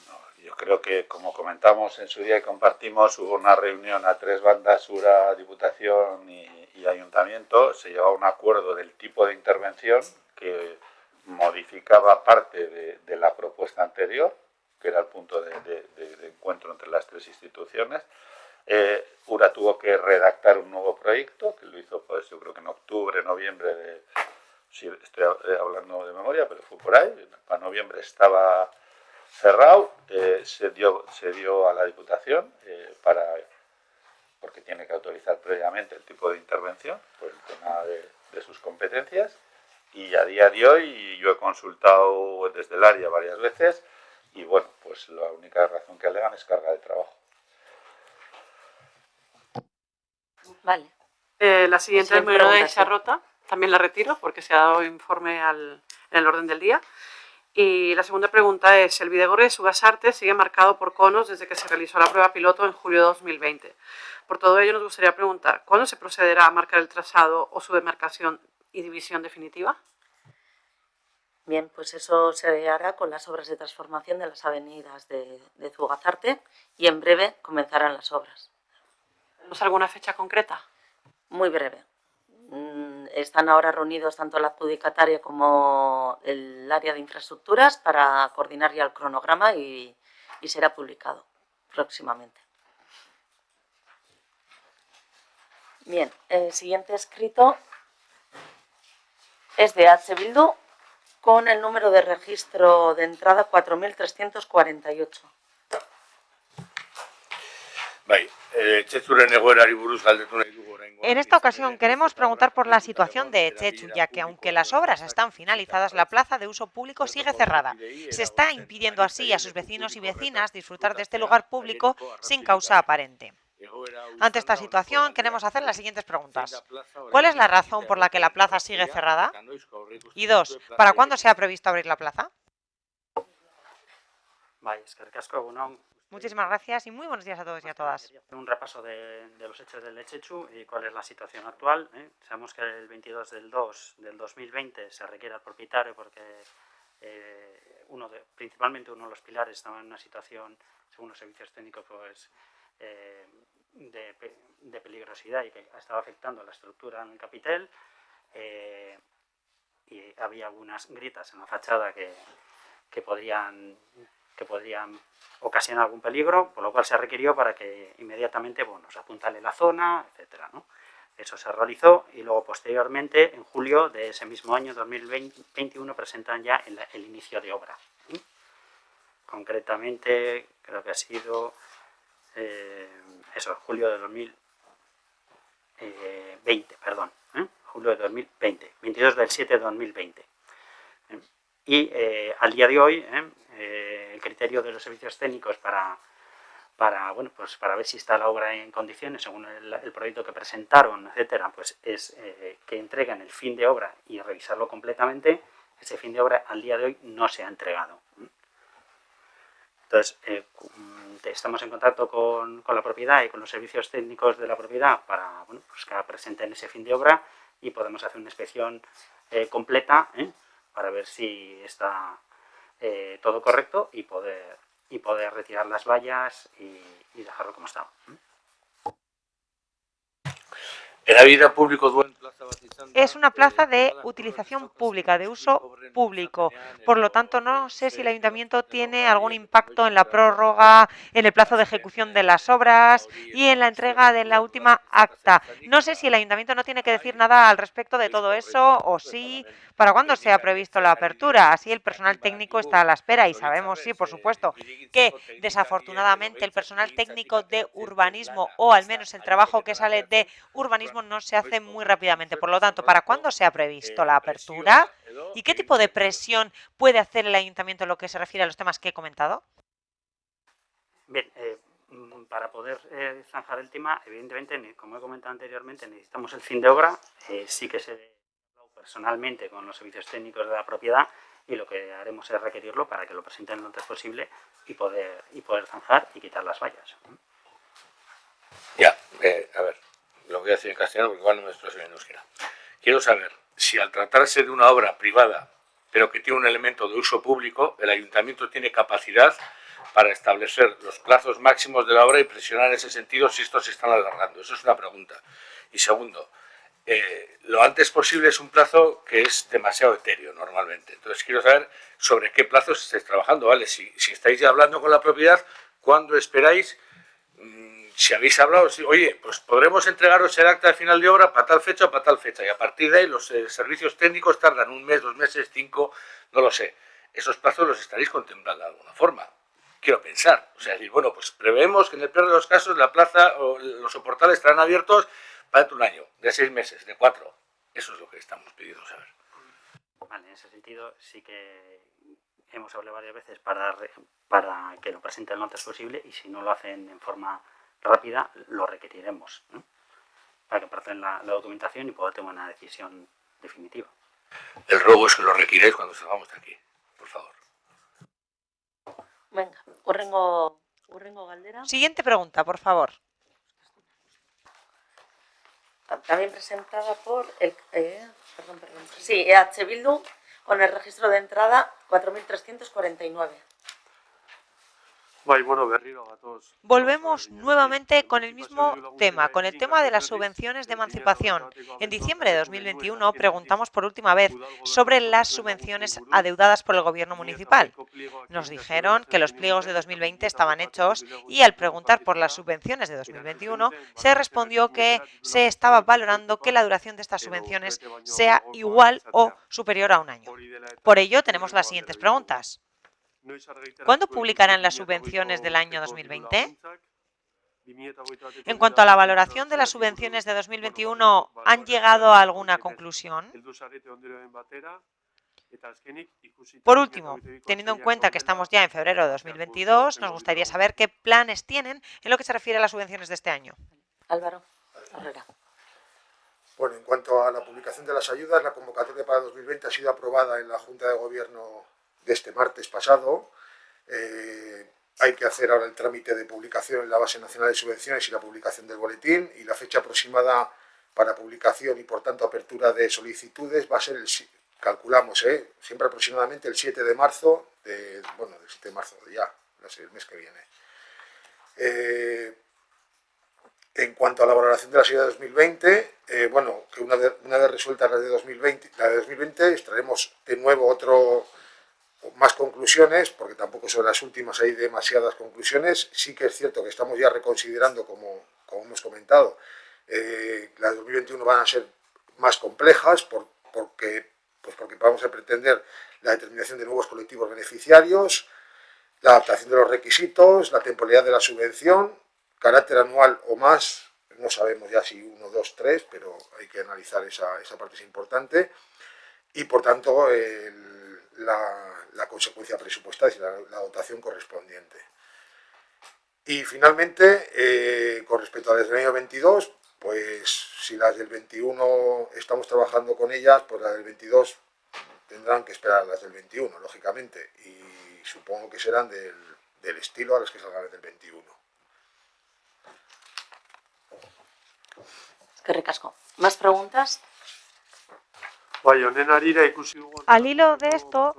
No, yo creo que, como comentamos en su día y compartimos, hubo una reunión a tres bandas, URA, Diputación y Ayuntamiento. Se llegó a un acuerdo del tipo de intervención que modificaba parte de la propuesta anterior, que era el punto de encuentro entre las tres instituciones. URA tuvo que redactar un nuevo proyecto, que lo hizo, pues yo creo que en octubre, noviembre, sí, estoy hablando de memoria, pero fue por ahí, para noviembre estaba cerrado, se dio a la Diputación porque tiene que autorizar previamente el tipo de intervención, por el tema de sus competencias, y a día de hoy yo he consultado desde el área varias veces, y bueno, pues la única razón que alegan es carga de trabajo. Vale. La siguiente del Molino de Charrota, también la retiro porque se ha dado informe en el orden del día. Y la segunda pregunta es, el Videgorri de Sugasarte sigue marcado por conos desde que se realizó la prueba piloto en julio de 2020. Por todo ello nos gustaría preguntar, ¿cuándo se procederá a marcar el trazado o su demarcación y división definitiva? Bien, pues eso se hará con las obras de transformación de las avenidas de Zugazarte y en breve comenzarán las obras. ¿Tenemos alguna fecha concreta? Muy breve. Están ahora reunidos tanto el adjudicatario como el área de infraestructuras para coordinar ya el cronograma y será publicado próximamente. Bien, el siguiente escrito es de H. Bildu con el número de registro de entrada 4348. Bai, etxe zuren egoerari buruz galdetu nahi dugu oraingoan. En esta ocasión queremos preguntar por la situación de Etxechu, ya que aunque las obras están finalizadas, la plaza de uso público sigue cerrada. Se está impidiendo así a sus vecinos y vecinas disfrutar de este lugar público sin causa aparente. Ante esta situación queremos hacer las siguientes preguntas. ¿Cuál es la razón por la que la plaza sigue cerrada? Y 2. ¿Para cuándo se ha previsto abrir la plaza? Muchísimas gracias y muy buenos días a todos y a todas. Un repaso de los hechos del Etxechu y cuál es la situación actual. Sabemos que el 22 del 2 del 2020 se requiere al propietario porque principalmente uno de los pilares estaba en una situación, según los servicios técnicos, pues, de peligrosidad y que estaba afectando la estructura en el capitel. Y había algunas grietas en la fachada que podrían ocasionar algún peligro, por lo cual se requirió para que inmediatamente se apuntale la zona, etcétera, ¿no? Eso se realizó y luego posteriormente, en julio de ese mismo año, 2021, presentan ya el inicio de obra. Concretamente, creo que ha sido julio de 2020, julio de 2020, 22 del 7 de 2020. Y al día de hoy, el criterio de los servicios técnicos para ver si está la obra en condiciones, según el proyecto que presentaron, etcétera, pues es que entreguen el fin de obra y revisarlo completamente. Ese fin de obra al día de hoy no se ha entregado. Entonces, estamos en contacto con la propiedad y con los servicios técnicos de la propiedad para que presenten ese fin de obra y podemos hacer una inspección completa para ver si está todo correcto y poder retirar las vallas y dejarlo como estaba. Es una plaza de utilización pública, de uso público. Por lo tanto, no sé si el ayuntamiento tiene algún impacto en la prórroga, en el plazo de ejecución de las obras y en la entrega de la última acta. No sé si el ayuntamiento no tiene que decir nada al respecto de todo eso o sí. ¿Para cuándo se ha previsto la apertura? Así el personal técnico está a la espera y sabemos, sí, por supuesto, que desafortunadamente el personal técnico de urbanismo o al menos el trabajo que sale de urbanismo no se hace muy rápidamente. Por lo tanto, ¿para cuándo se ha previsto la apertura? ¿Y qué tipo de presión puede hacer el ayuntamiento en lo que se refiere a los temas que he comentado? Bien, para poder zanjar el tema, evidentemente, como he comentado anteriormente, necesitamos el fin de obra. Sí que se ha personalmente con los servicios técnicos de la propiedad y lo que haremos es requerirlo para que lo presenten lo antes posible y poder zanjar y quitar las vallas. Ya, a ver, lo voy a decir en castellano porque igual no me expreso en euskera. Quiero saber si al tratarse de una obra privada, pero que tiene un elemento de uso público, el ayuntamiento tiene capacidad para establecer los plazos máximos de la obra y presionar en ese sentido si estos se están alargando. Eso es una pregunta. Y segundo, lo antes posible es un plazo que es demasiado etéreo normalmente. Entonces quiero saber sobre qué plazos estáis trabajando, ¿vale? Si estáis ya hablando con la propiedad, ¿cuándo esperáis? Si habéis hablado, oye, pues podremos entregaros el acta de final de obra para tal fecha o para tal fecha, y a partir de ahí los servicios técnicos tardan 1 mes, 2 meses, 5, no lo sé. Esos plazos los estaréis contemplando de alguna forma. Quiero pensar, o sea, decir, bueno, pues preveemos que en el peor de los casos la plaza o los soportales estarán abiertos para dentro de 1 año, de 6 meses, de 4. Eso es lo que estamos pidiendo saber. Vale, en ese sentido sí que hemos hablado varias veces para que lo presenten lo antes posible y si no lo hacen en forma rápida, lo requeriremos, ¿no? Para que parten la documentación y poder tomar una decisión definitiva. El ruego es que lo requiráis cuando salgamos de aquí, por favor. Venga, hurrengo galdera. Siguiente pregunta, por favor. También presentada por EH Bildu, con el registro de entrada 4.349. Volvemos nuevamente con el mismo tema, con el tema de las subvenciones de emancipación. En diciembre de 2021 preguntamos por última vez sobre las subvenciones adeudadas por el gobierno municipal. Nos dijeron que los pliegos de 2020 estaban hechos y al preguntar por las subvenciones de 2021 se respondió que se estaba valorando que la duración de estas subvenciones sea igual o superior a 1 año. Por ello tenemos las siguientes preguntas. ¿Cuándo publicarán las subvenciones del año 2020? En cuanto a la valoración de las subvenciones de 2021, ¿han llegado a alguna conclusión? Por último, teniendo en cuenta que estamos ya en febrero de 2022, nos gustaría saber qué planes tienen en lo que se refiere a las subvenciones de este año. Álvaro Herrera. Bueno, en cuanto a la publicación de las ayudas, la convocatoria para 2020 ha sido aprobada en la Junta de Gobierno de este martes pasado. Hay que hacer ahora el trámite de publicación en la Base Nacional de Subvenciones y la publicación del boletín, y la fecha aproximada para publicación y, por tanto, apertura de solicitudes va a ser, calculamos, siempre aproximadamente el 7 de marzo, del 7 de marzo ya, el mes que viene. En cuanto a la valoración de la ayuda de 2020, que una vez resueltas la de 2020, extraeremos de nuevo más conclusiones, porque tampoco sobre las últimas hay demasiadas conclusiones. Sí que es cierto que estamos ya reconsiderando, como hemos comentado, las de 2021 van a ser más complejas porque vamos a pretender la determinación de nuevos colectivos beneficiarios, la adaptación de los requisitos, la temporalidad de la subvención, carácter anual o más, no sabemos ya si 1, 2, 3, pero hay que analizar esa parte, es importante, y por tanto la consecuencia presupuestaria y la dotación correspondiente. Y finalmente, con respecto a las del año 22, pues si las del 21 estamos trabajando con ellas, pues las del 22 tendrán que esperar a las del 21, lógicamente, y supongo que serán del estilo a las que salgan del 21. Eskerrik asko. ¿Más preguntas? Al hilo de esto,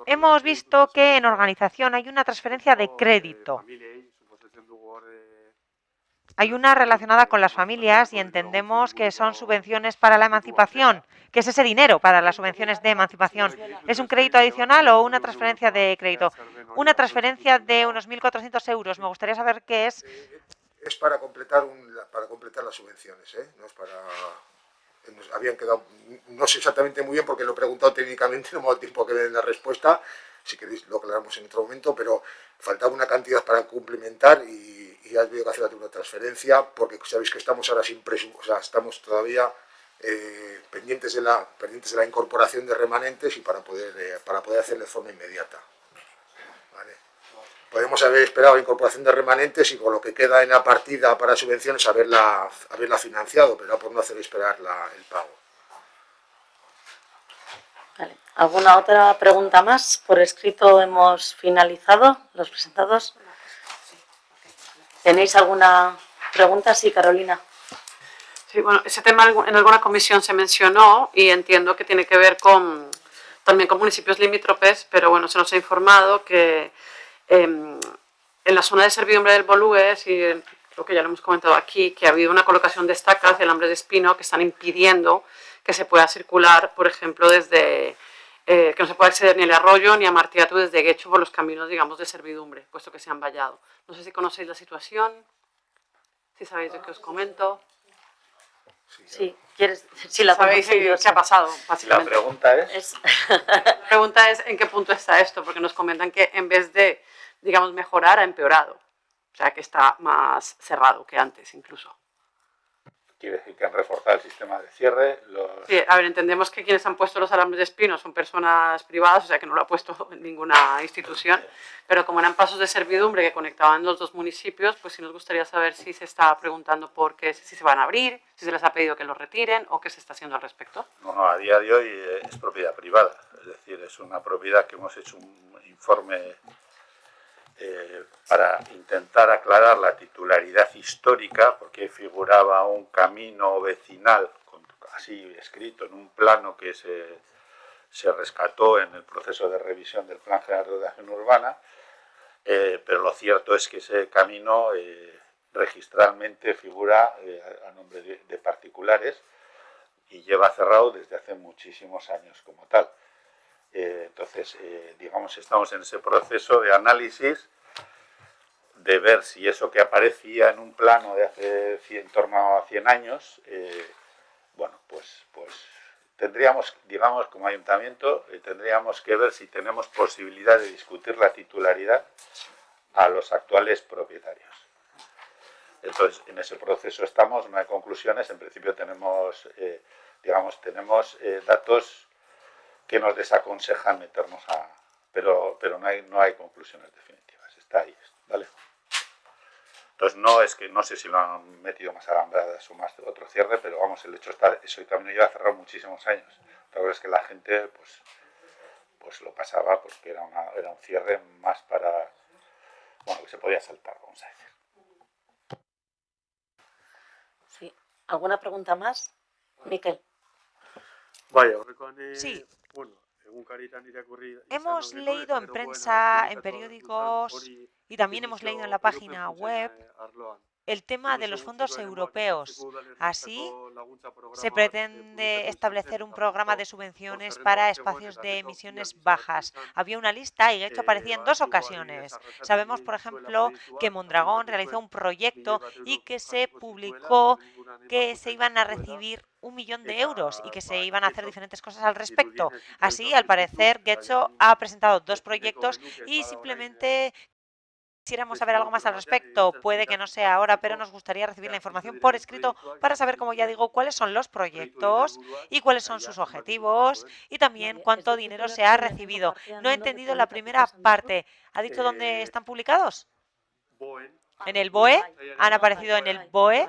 hemos visto que en organización hay una transferencia de crédito. Hay una relacionada con las familias y entendemos que son subvenciones para la emancipación, que es ese dinero para las subvenciones de emancipación. ¿Es un crédito adicional o una transferencia de crédito? Una transferencia de unos 1.400 euros. Me gustaría saber qué es. Es para completar las subvenciones, no es para... Nos habían quedado, no sé exactamente muy bien porque lo he preguntado técnicamente, no me ha dado tiempo que me den la respuesta, si queréis lo aclaramos en otro momento, pero faltaba una cantidad para complementar y ha habido que hacer una transferencia porque sabéis que estamos ahora sin presupuesto, o sea, estamos todavía pendientes de la incorporación de remanentes y para poder hacerlo de forma inmediata. ¿Vale? Podemos haber esperado la incorporación de remanentes y con lo que queda en la partida para subvenciones haberla financiado, pero por no hacer esperar el pago. Vale. ¿Alguna otra pregunta más? Por escrito hemos finalizado los presentados. ¿Tenéis alguna pregunta? Sí, Carolina. Sí, bueno, ese tema en alguna comisión se mencionó y entiendo que tiene que ver también con municipios limítrofes, pero bueno, se nos ha informado que en la zona de servidumbre del Bolues, y creo que ya lo hemos comentado aquí, que ha habido una colocación de estacas de alambres de espino que están impidiendo que se pueda circular, por ejemplo, desde que no se pueda acceder ni al arroyo ni a Martiatu desde Guecho por los caminos, digamos, de servidumbre, puesto que se han vallado. No sé si conocéis la situación, si sabéis de qué os comento. Sí, si la sabéis qué ha pasado, básicamente. La pregunta es... La pregunta es en qué punto está esto, porque nos comentan que en vez de, digamos, mejorar, ha empeorado. O sea, que está más cerrado que antes, incluso. Quiere decir que han reforzado el sistema de cierre. Sí, a ver, entendemos que quienes han puesto los alambres de espino son personas privadas, o sea, que no lo ha puesto ninguna institución, pero como eran pasos de servidumbre que conectaban los dos municipios, pues sí nos gustaría saber si se está preguntando por qué, si se van a abrir, si se les ha pedido que los retiren o qué se está haciendo al respecto. No, a día de hoy es propiedad privada, es decir, es una propiedad que hemos hecho un informe para intentar aclarar la titularidad histórica, porque figuraba un camino vecinal, así escrito en un plano que se rescató en el proceso de revisión del Plan General de Ordenación Urbana, pero lo cierto es que ese camino registralmente figura a nombre de particulares y lleva cerrado desde hace muchísimos años como tal. Entonces, digamos, estamos en ese proceso de análisis de ver si eso que aparecía en un plano de hace en torno a 100 años, bueno, pues tendríamos, digamos, como ayuntamiento, tendríamos que ver si tenemos posibilidad de discutir la titularidad a los actuales propietarios. Entonces, en ese proceso estamos, no hay conclusiones, en principio tenemos, tenemos datos que nos desaconsejan meternos a... Pero no hay conclusiones definitivas, está ahí, ¿vale? Entonces, no es que, no sé si lo han metido más alambradas o más de otro cierre, pero vamos, el hecho está, eso también lleva cerrado muchísimos años. La verdad es que la gente, pues lo pasaba porque era un cierre más para, bueno, que se podía saltar, vamos a decir. Sí. ¿Alguna pregunta más? Miquel. Sí. Hemos leído en prensa, en periódicos y también hemos leído en la página web el tema de los fondos europeos. Así, se pretende establecer un programa de subvenciones para espacios de emisiones bajas. Había una lista y de hecho aparecía en 2 ocasiones. Sabemos, por ejemplo, que Mondragón realizó un proyecto y que se publicó que se iban a recibir 1 millón de euros y que se iban a hacer diferentes cosas al respecto. Así, al parecer, Getxo ha presentado 2 proyectos y simplemente quisiéramos saber algo más al respecto. Puede que no sea ahora, pero nos gustaría recibir la información por escrito para saber, como ya digo, cuáles son los proyectos y cuáles son sus objetivos y también cuánto dinero se ha recibido. No he entendido la primera parte. ¿Ha dicho dónde están publicados? En el BOE, han aparecido en el BOE.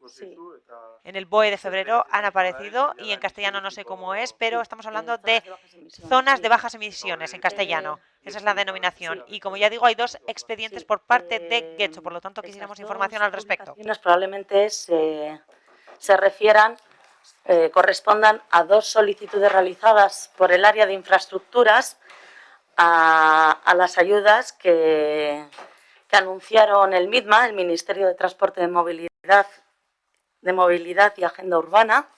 Sí. En el BOE de febrero han aparecido y en castellano no sé cómo es, pero estamos hablando de zonas de bajas emisiones en castellano. Esa es la denominación. Y como ya digo, hay 2 expedientes por parte de Getxo, por lo tanto quisiéramos información al respecto. Probablemente se refieran, correspondan a 2 solicitudes realizadas por el área de infraestructuras a las ayudas que anunciaron el MITMA, el Ministerio de Transporte de Movilidad y Agenda Urbana,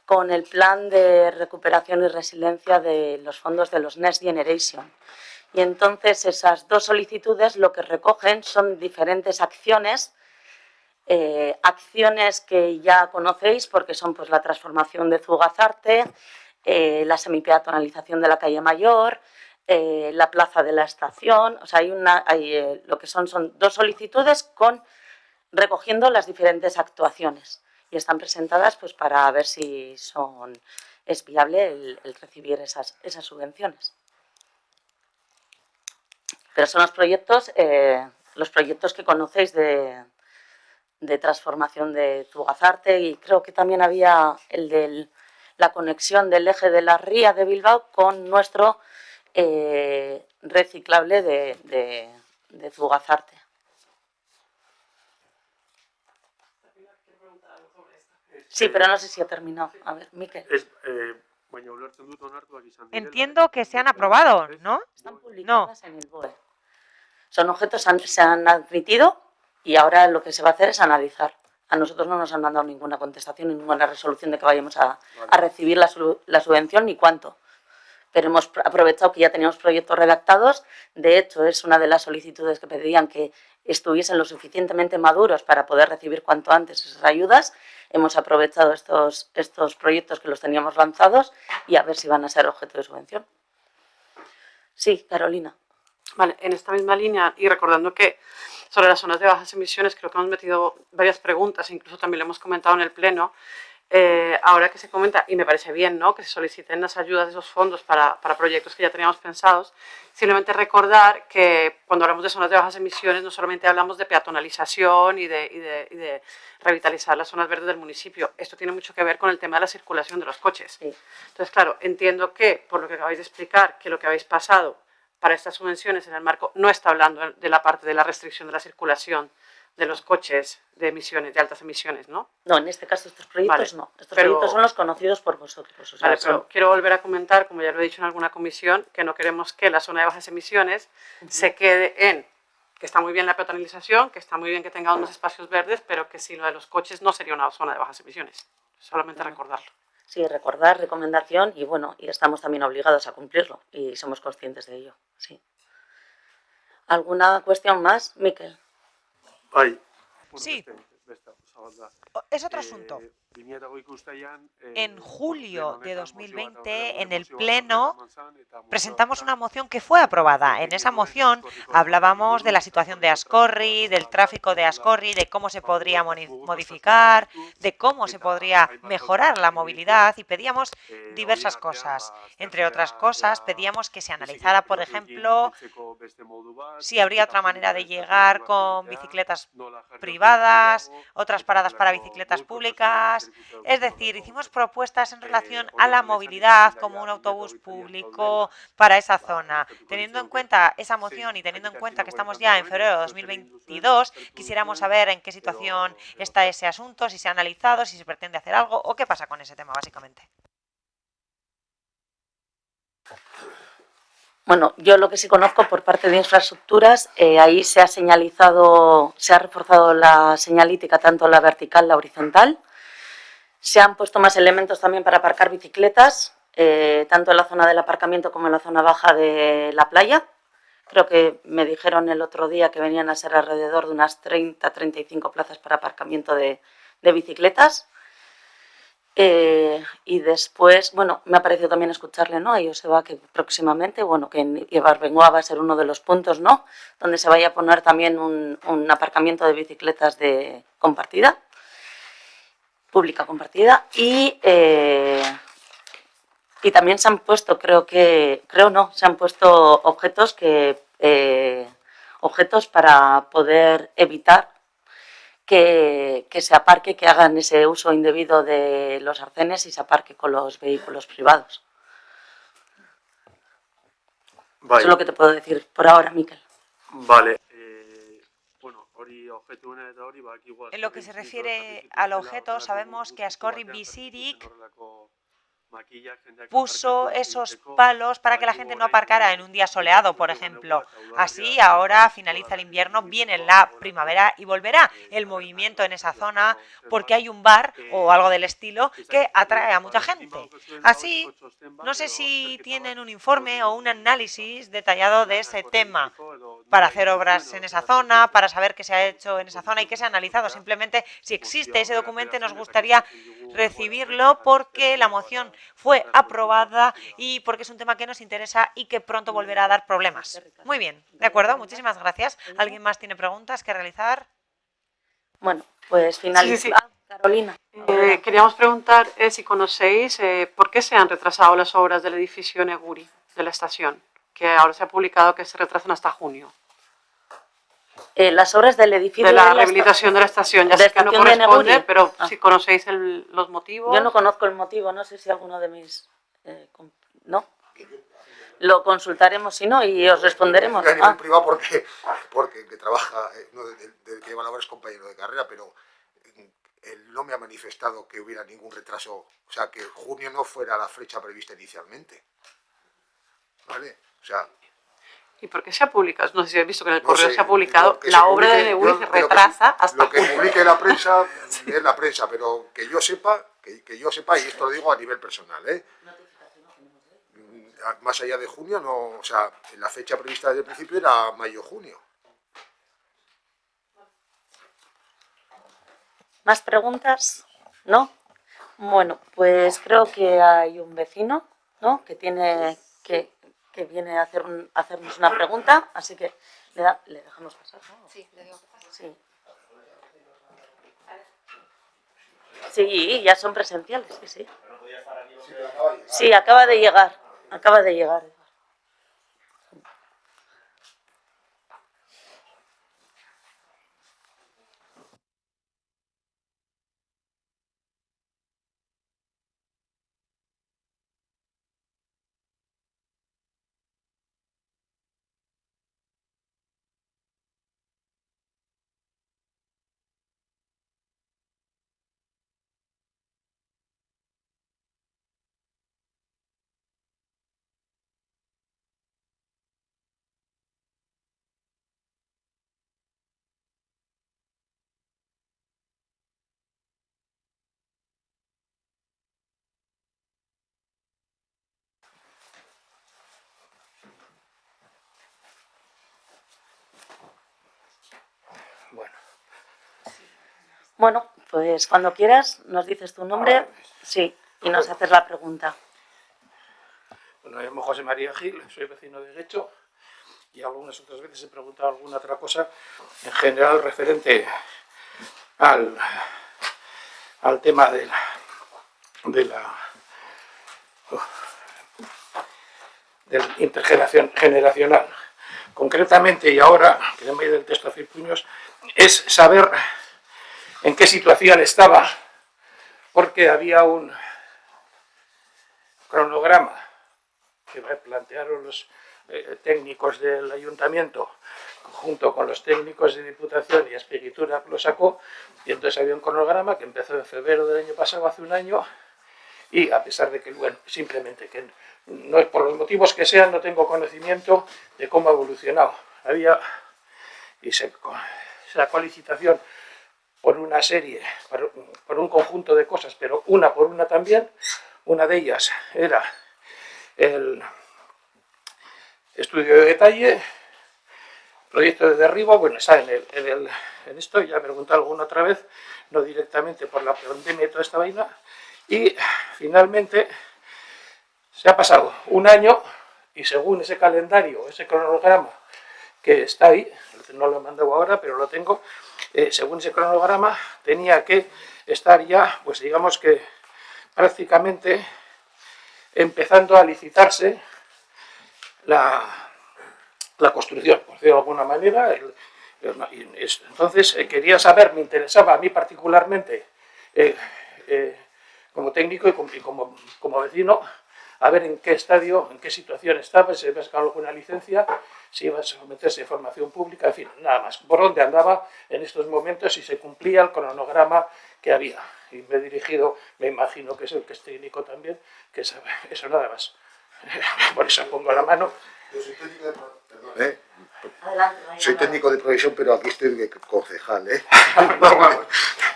con el plan de recuperación y resiliencia de los fondos de los Next Generation. Y entonces esas 2 solicitudes lo que recogen son diferentes acciones, acciones que ya conocéis porque son pues la transformación de Zugazarte, la semipeatonalización de la calle Mayor, la plaza de la estación. O sea, lo que son 2 solicitudes recogiendo las diferentes actuaciones y están presentadas pues para ver si es viable el recibir esas subvenciones. Pero son los proyectos que conocéis de transformación de Zugazarte, y creo que también había el de la conexión del eje de la ría de Bilbao con nuestro reciclable de Zugazarte. Sí, pero no sé si ha terminado. A ver, Miquel. Entiendo que se han aprobado, ¿no? Están publicadas en el BOE. Son objetos que se han admitido y ahora lo que se va a hacer es analizar. A nosotros no nos han mandado ninguna contestación, ninguna resolución de que vayamos a recibir la subvención ni cuánto. Pero hemos aprovechado que ya teníamos proyectos redactados. De hecho, es una de las solicitudes que pedían que estuviesen lo suficientemente maduros para poder recibir cuanto antes esas ayudas. Hemos aprovechado estos proyectos que los teníamos lanzados y a ver si van a ser objeto de subvención. Sí, Carolina. Vale, en esta misma línea y recordando que sobre las zonas de bajas emisiones creo que hemos metido varias preguntas, incluso también lo hemos comentado en el Pleno. Ahora que se comenta, y me parece bien, ¿no?, que se soliciten las ayudas de esos fondos para proyectos que ya teníamos pensados, simplemente recordar que cuando hablamos de zonas de bajas emisiones no solamente hablamos de peatonalización y de revitalizar las zonas verdes del municipio, esto tiene mucho que ver con el tema de la circulación de los coches. Sí. Entonces, claro, entiendo que, por lo que acabáis de explicar, que lo que habéis pasado para estas subvenciones en el marco no está hablando de la parte de la restricción de la circulación de los coches de emisiones, de altas emisiones, ¿no? No, en este caso estos proyectos vale, no. Estos proyectos son los conocidos por vosotros. O sea, vale, pero quiero volver a comentar, como ya lo he dicho en alguna comisión, que no queremos que la zona de bajas emisiones se quede en que está muy bien la peatonalización, que está muy bien que tengamos más espacios verdes, pero que si lo de los coches no sería una zona de bajas emisiones. Solamente recordarlo. Sí, recordar, recomendación y bueno, y estamos también obligados a cumplirlo y somos conscientes de ello. Sí. ¿Alguna cuestión más, Miquel? Sí. Es otro asunto. En julio de 2020, en el Pleno, presentamos una moción que fue aprobada. En esa moción hablábamos de la situación de Ascorri, del tráfico de Ascorri, de cómo se podría modificar, de cómo se podría mejorar la movilidad y pedíamos diversas cosas. Entre otras cosas, pedíamos que se analizara, por ejemplo, si habría otra manera de llegar con bicicletas privadas, otras paradas para bicicletas públicas. Es decir, hicimos propuestas en relación a la movilidad como un autobús público para esa zona. Teniendo en cuenta esa moción y teniendo en cuenta que estamos ya en febrero de 2022, quisiéramos saber en qué situación está ese asunto, si se ha analizado, si se pretende hacer algo o qué pasa con ese tema, básicamente. Bueno, yo lo que sí conozco por parte de infraestructuras, ahí se ha señalizado, se ha reforzado la señalítica, tanto la vertical, la horizontal. Se han puesto más elementos también para aparcar bicicletas, tanto en la zona del aparcamiento como en la zona baja de la playa. Creo que me dijeron el otro día que venían a ser alrededor de unas 30-35 plazas para aparcamiento de bicicletas. Y después, bueno, me ha parecido también escucharle, ¿no? A Joseba que próximamente, bueno, que en Ibarbengoa va a ser uno de los puntos, ¿no? Donde se vaya a poner también un aparcamiento de bicicletas compartida, pública compartida. Y también se han puesto, se han puesto objetos para poder evitar que se aparque, que hagan ese uso indebido de los arcenes y se aparque con los vehículos privados. Vale. Eso es lo que te puedo decir por ahora, Mikel. Vale. En lo que se refiere al objeto, sabemos que Ascorri Bizirik puso esos palos para que la gente no aparcara en un día soleado, por ejemplo. Así, ahora finaliza el invierno, viene la primavera y volverá el movimiento en esa zona porque hay un bar o algo del estilo que atrae a mucha gente. Así, no sé si tienen un informe o un análisis detallado de ese tema para hacer obras en esa zona, para saber qué se ha hecho en esa zona y qué se ha analizado. Simplemente, si existe ese documento, nos gustaría recibirlo porque la moción fue aprobada y porque es un tema que nos interesa y que pronto volverá a dar problemas. Muy bien, de acuerdo, muchísimas gracias. ¿Alguien más tiene preguntas que realizar? Bueno, pues finalizamos. Sí. Carolina. Queríamos preguntar si conocéis por qué se han retrasado las obras del edificio Neguri de la estación, que ahora se ha publicado que se retrasan hasta junio. Las obras del edificio de la rehabilitación de la estación. Ya sé que no corresponde, pero si conocéis los motivos. Yo no conozco el motivo, no sé si alguno de mis... ¿no? Lo consultaremos si no y os responderemos. A nivel privado porque el que trabaja, el que lleva la obra es compañero de carrera, pero él no me ha manifestado que hubiera ningún retraso, o sea, que junio no fuera la fecha prevista inicialmente. ¿Vale? O sea... ¿Y por qué se ha publicado? No sé si habéis visto que en el correo se ha publicado la obra de Neguri se retrasa hasta lo que publique la prensa es la prensa, pero que yo sepa, y esto lo digo a nivel personal, más allá de junio, no, o sea, la fecha prevista desde el principio era mayo-junio. ¿Más preguntas? ¿No? Bueno, pues creo que hay un vecino, ¿no? Que viene a hacernos una pregunta, así que le dejamos pasar, ¿no? Sí, le digo que pase. Sí, ya son presenciales, sí. Sí, acaba de llegar. Bueno, Pues cuando quieras nos dices tu nombre, sí, y nos haces la pregunta. Bueno, me llamo José María Gil, soy vecino de Guecho y algunas otras veces he preguntado alguna otra cosa, en general referente al tema del intergeneracional. Concretamente, y ahora, que no me he ido del texto a hacer puños, es saber en qué situación estaba, porque había un cronograma que plantearon los técnicos del ayuntamiento junto con los técnicos de Diputación y Azpiegitura lo sacó, y entonces había un cronograma que empezó en febrero del año pasado, hace un año, y a pesar de que, bueno, simplemente que no es por los motivos que sean, no tengo conocimiento de cómo ha evolucionado. Había, y se sacó licitación por una serie, por un conjunto de cosas, pero una por una también. Una de ellas era el estudio de detalle, proyecto de derribo, bueno, está en esto, ya he preguntado alguna otra vez, no directamente por la pandemia y toda esta vaina, y finalmente se ha pasado un año y según ese calendario, ese cronograma que está ahí, no lo he mandado ahora, pero lo tengo, según ese cronograma tenía que estar ya, pues digamos que prácticamente empezando a licitarse la construcción, por decirlo de alguna manera. Entonces quería saber, me interesaba a mí particularmente, como técnico y como vecino, a ver en qué estadio, en qué situación estaba, si había sacado alguna licencia, si iba a someterse a información pública, en fin, nada más. Por dónde andaba en estos momentos, si se cumplía el cronograma que había. Y me he dirigido, me imagino que es el que es técnico también, que sabe eso, nada más. Por eso pongo la mano. Yo soy técnico de perdón, soy técnico de provisión, pero aquí estoy de concejal,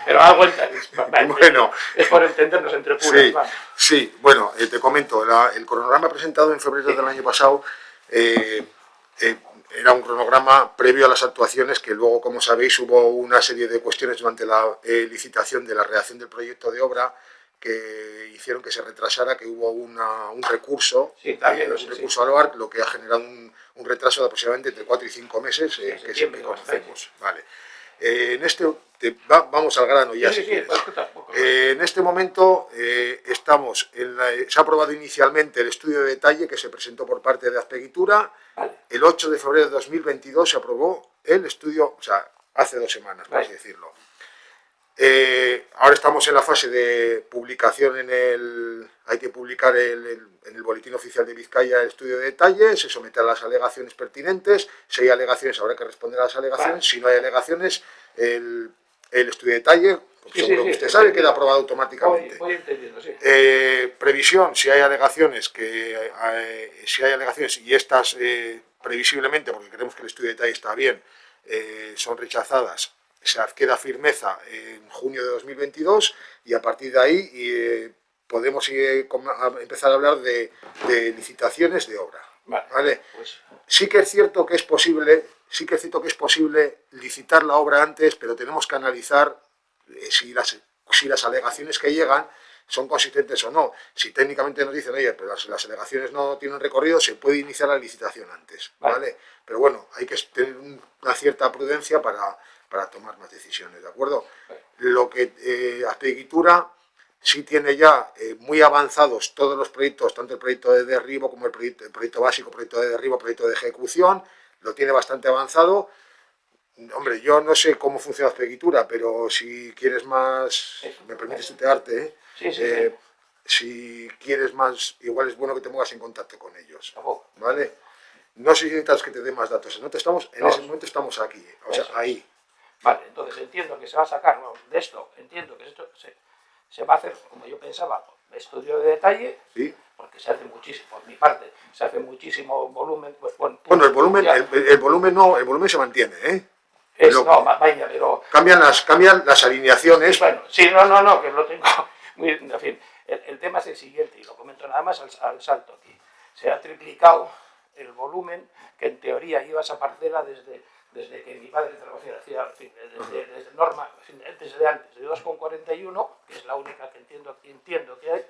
Pero algo bueno, es por entendernos entre puros. Sí, sí, bueno, te comento, el cronograma presentado en febrero del año pasado era un cronograma previo a las actuaciones, que luego, como sabéis, hubo una serie de cuestiones durante la licitación de la redacción del proyecto de obra que hicieron que se retrasara, que hubo un recurso, recurso al OARC, lo que ha generado un retraso de aproximadamente entre 4 y 5 meses, que siempre conocemos. Vale. Vamos al grano ya, si quieres. En este momento se ha aprobado inicialmente el estudio de detalle que se presentó por parte de Azpiegitura. El 8 de febrero de 2022 se aprobó el estudio, o sea, hace 2 semanas, por así decirlo. Ahora estamos en la fase de publicación hay que publicar en el Boletín Oficial de Vizcaya el estudio de detalle, se somete a las alegaciones pertinentes. Si hay alegaciones habrá que responder a las alegaciones, si no hay alegaciones el estudio de detalle, seguro que usted sabe, queda aprobado automáticamente. Voy entendiendo, sí. Previsión, si hay alegaciones y estas previsiblemente, porque creemos que el estudio de detalle está bien, son rechazadas, se adquiera firmeza en junio de 2022 y a partir de ahí podemos empezar a hablar de licitaciones de obra. ¿Vale? Sí que es cierto que es posible licitar la obra antes, pero tenemos que analizar si las alegaciones que llegan son consistentes o no. Si técnicamente nos dicen, oye, pero las alegaciones no tienen recorrido, se puede iniciar la licitación antes. ¿Vale? Pero bueno, hay que tener una cierta prudencia para tomar más decisiones, ¿de acuerdo? Lo que Azpiegitura sí tiene ya muy avanzados todos los proyectos, tanto el proyecto de derribo como el proyecto básico, proyecto de derribo, proyecto de ejecución, lo tiene bastante avanzado. Hombre, yo no sé cómo funciona Azpiegitura, pero si quieres más, me permites tutearte, si quieres más, igual es bueno que te pongas en contacto con ellos, ¿vale? No sé si necesitas que te dé más datos, en ese momento estamos aquí, o sea, ahí. Vale, entonces entiendo que se va a sacar de esto, entiendo que esto se va a hacer, como yo pensaba, estudio de detalle, sí, porque se hace muchísimo, por mi parte, se hace muchísimo volumen. Pues, bueno, el volumen se mantiene, pero cambian las alineaciones. Bueno, sí, no, que lo tengo muy, en fin, el tema es el siguiente, y lo comento nada más al salto aquí. Se ha triplicado el volumen que en teoría iba a esa parcela desde desde que mi padre hacía, en fin, desde norma, desde antes, de 2,41, que es la única que entiendo que hay,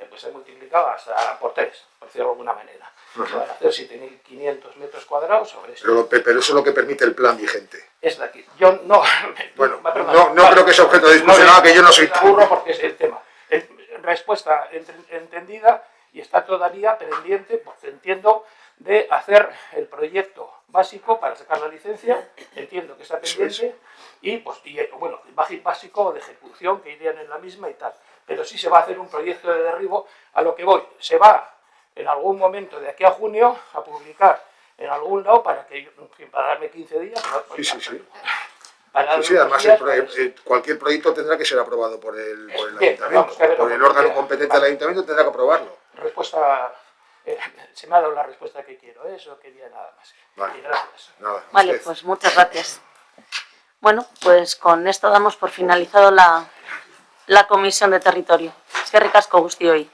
pues se multiplicaba hasta por 3, por decirlo de alguna manera. Para hacer 7.500 metros cuadrados sobre eso. Pero eso es lo que permite el plan vigente. Es la que yo no... Bueno, no creo que sea objeto de discusión, nada que yo no soy... Aburro porque es el tema. Respuesta entendida y está todavía pendiente, porque entiendo, de hacer el proyecto básico para sacar la licencia, entiendo que está pendiente, y bueno, el básico de ejecución que irían en la misma y tal. Pero sí se va a hacer un proyecto de derribo, a lo que voy. Se va en algún momento de aquí a junio a publicar en algún lado para darme 15 días. Sí, además cualquier proyecto tendrá que ser aprobado por el ayuntamiento, por el órgano competente del ayuntamiento tendrá que aprobarlo. Respuesta, se me ha dado la respuesta que quiero, eso quería nada más. Vale, y gracias. Vale, pues muchas gracias. Bueno, pues con esto damos por finalizado la Comisión de Territorio. Eskerrik asko guztioi.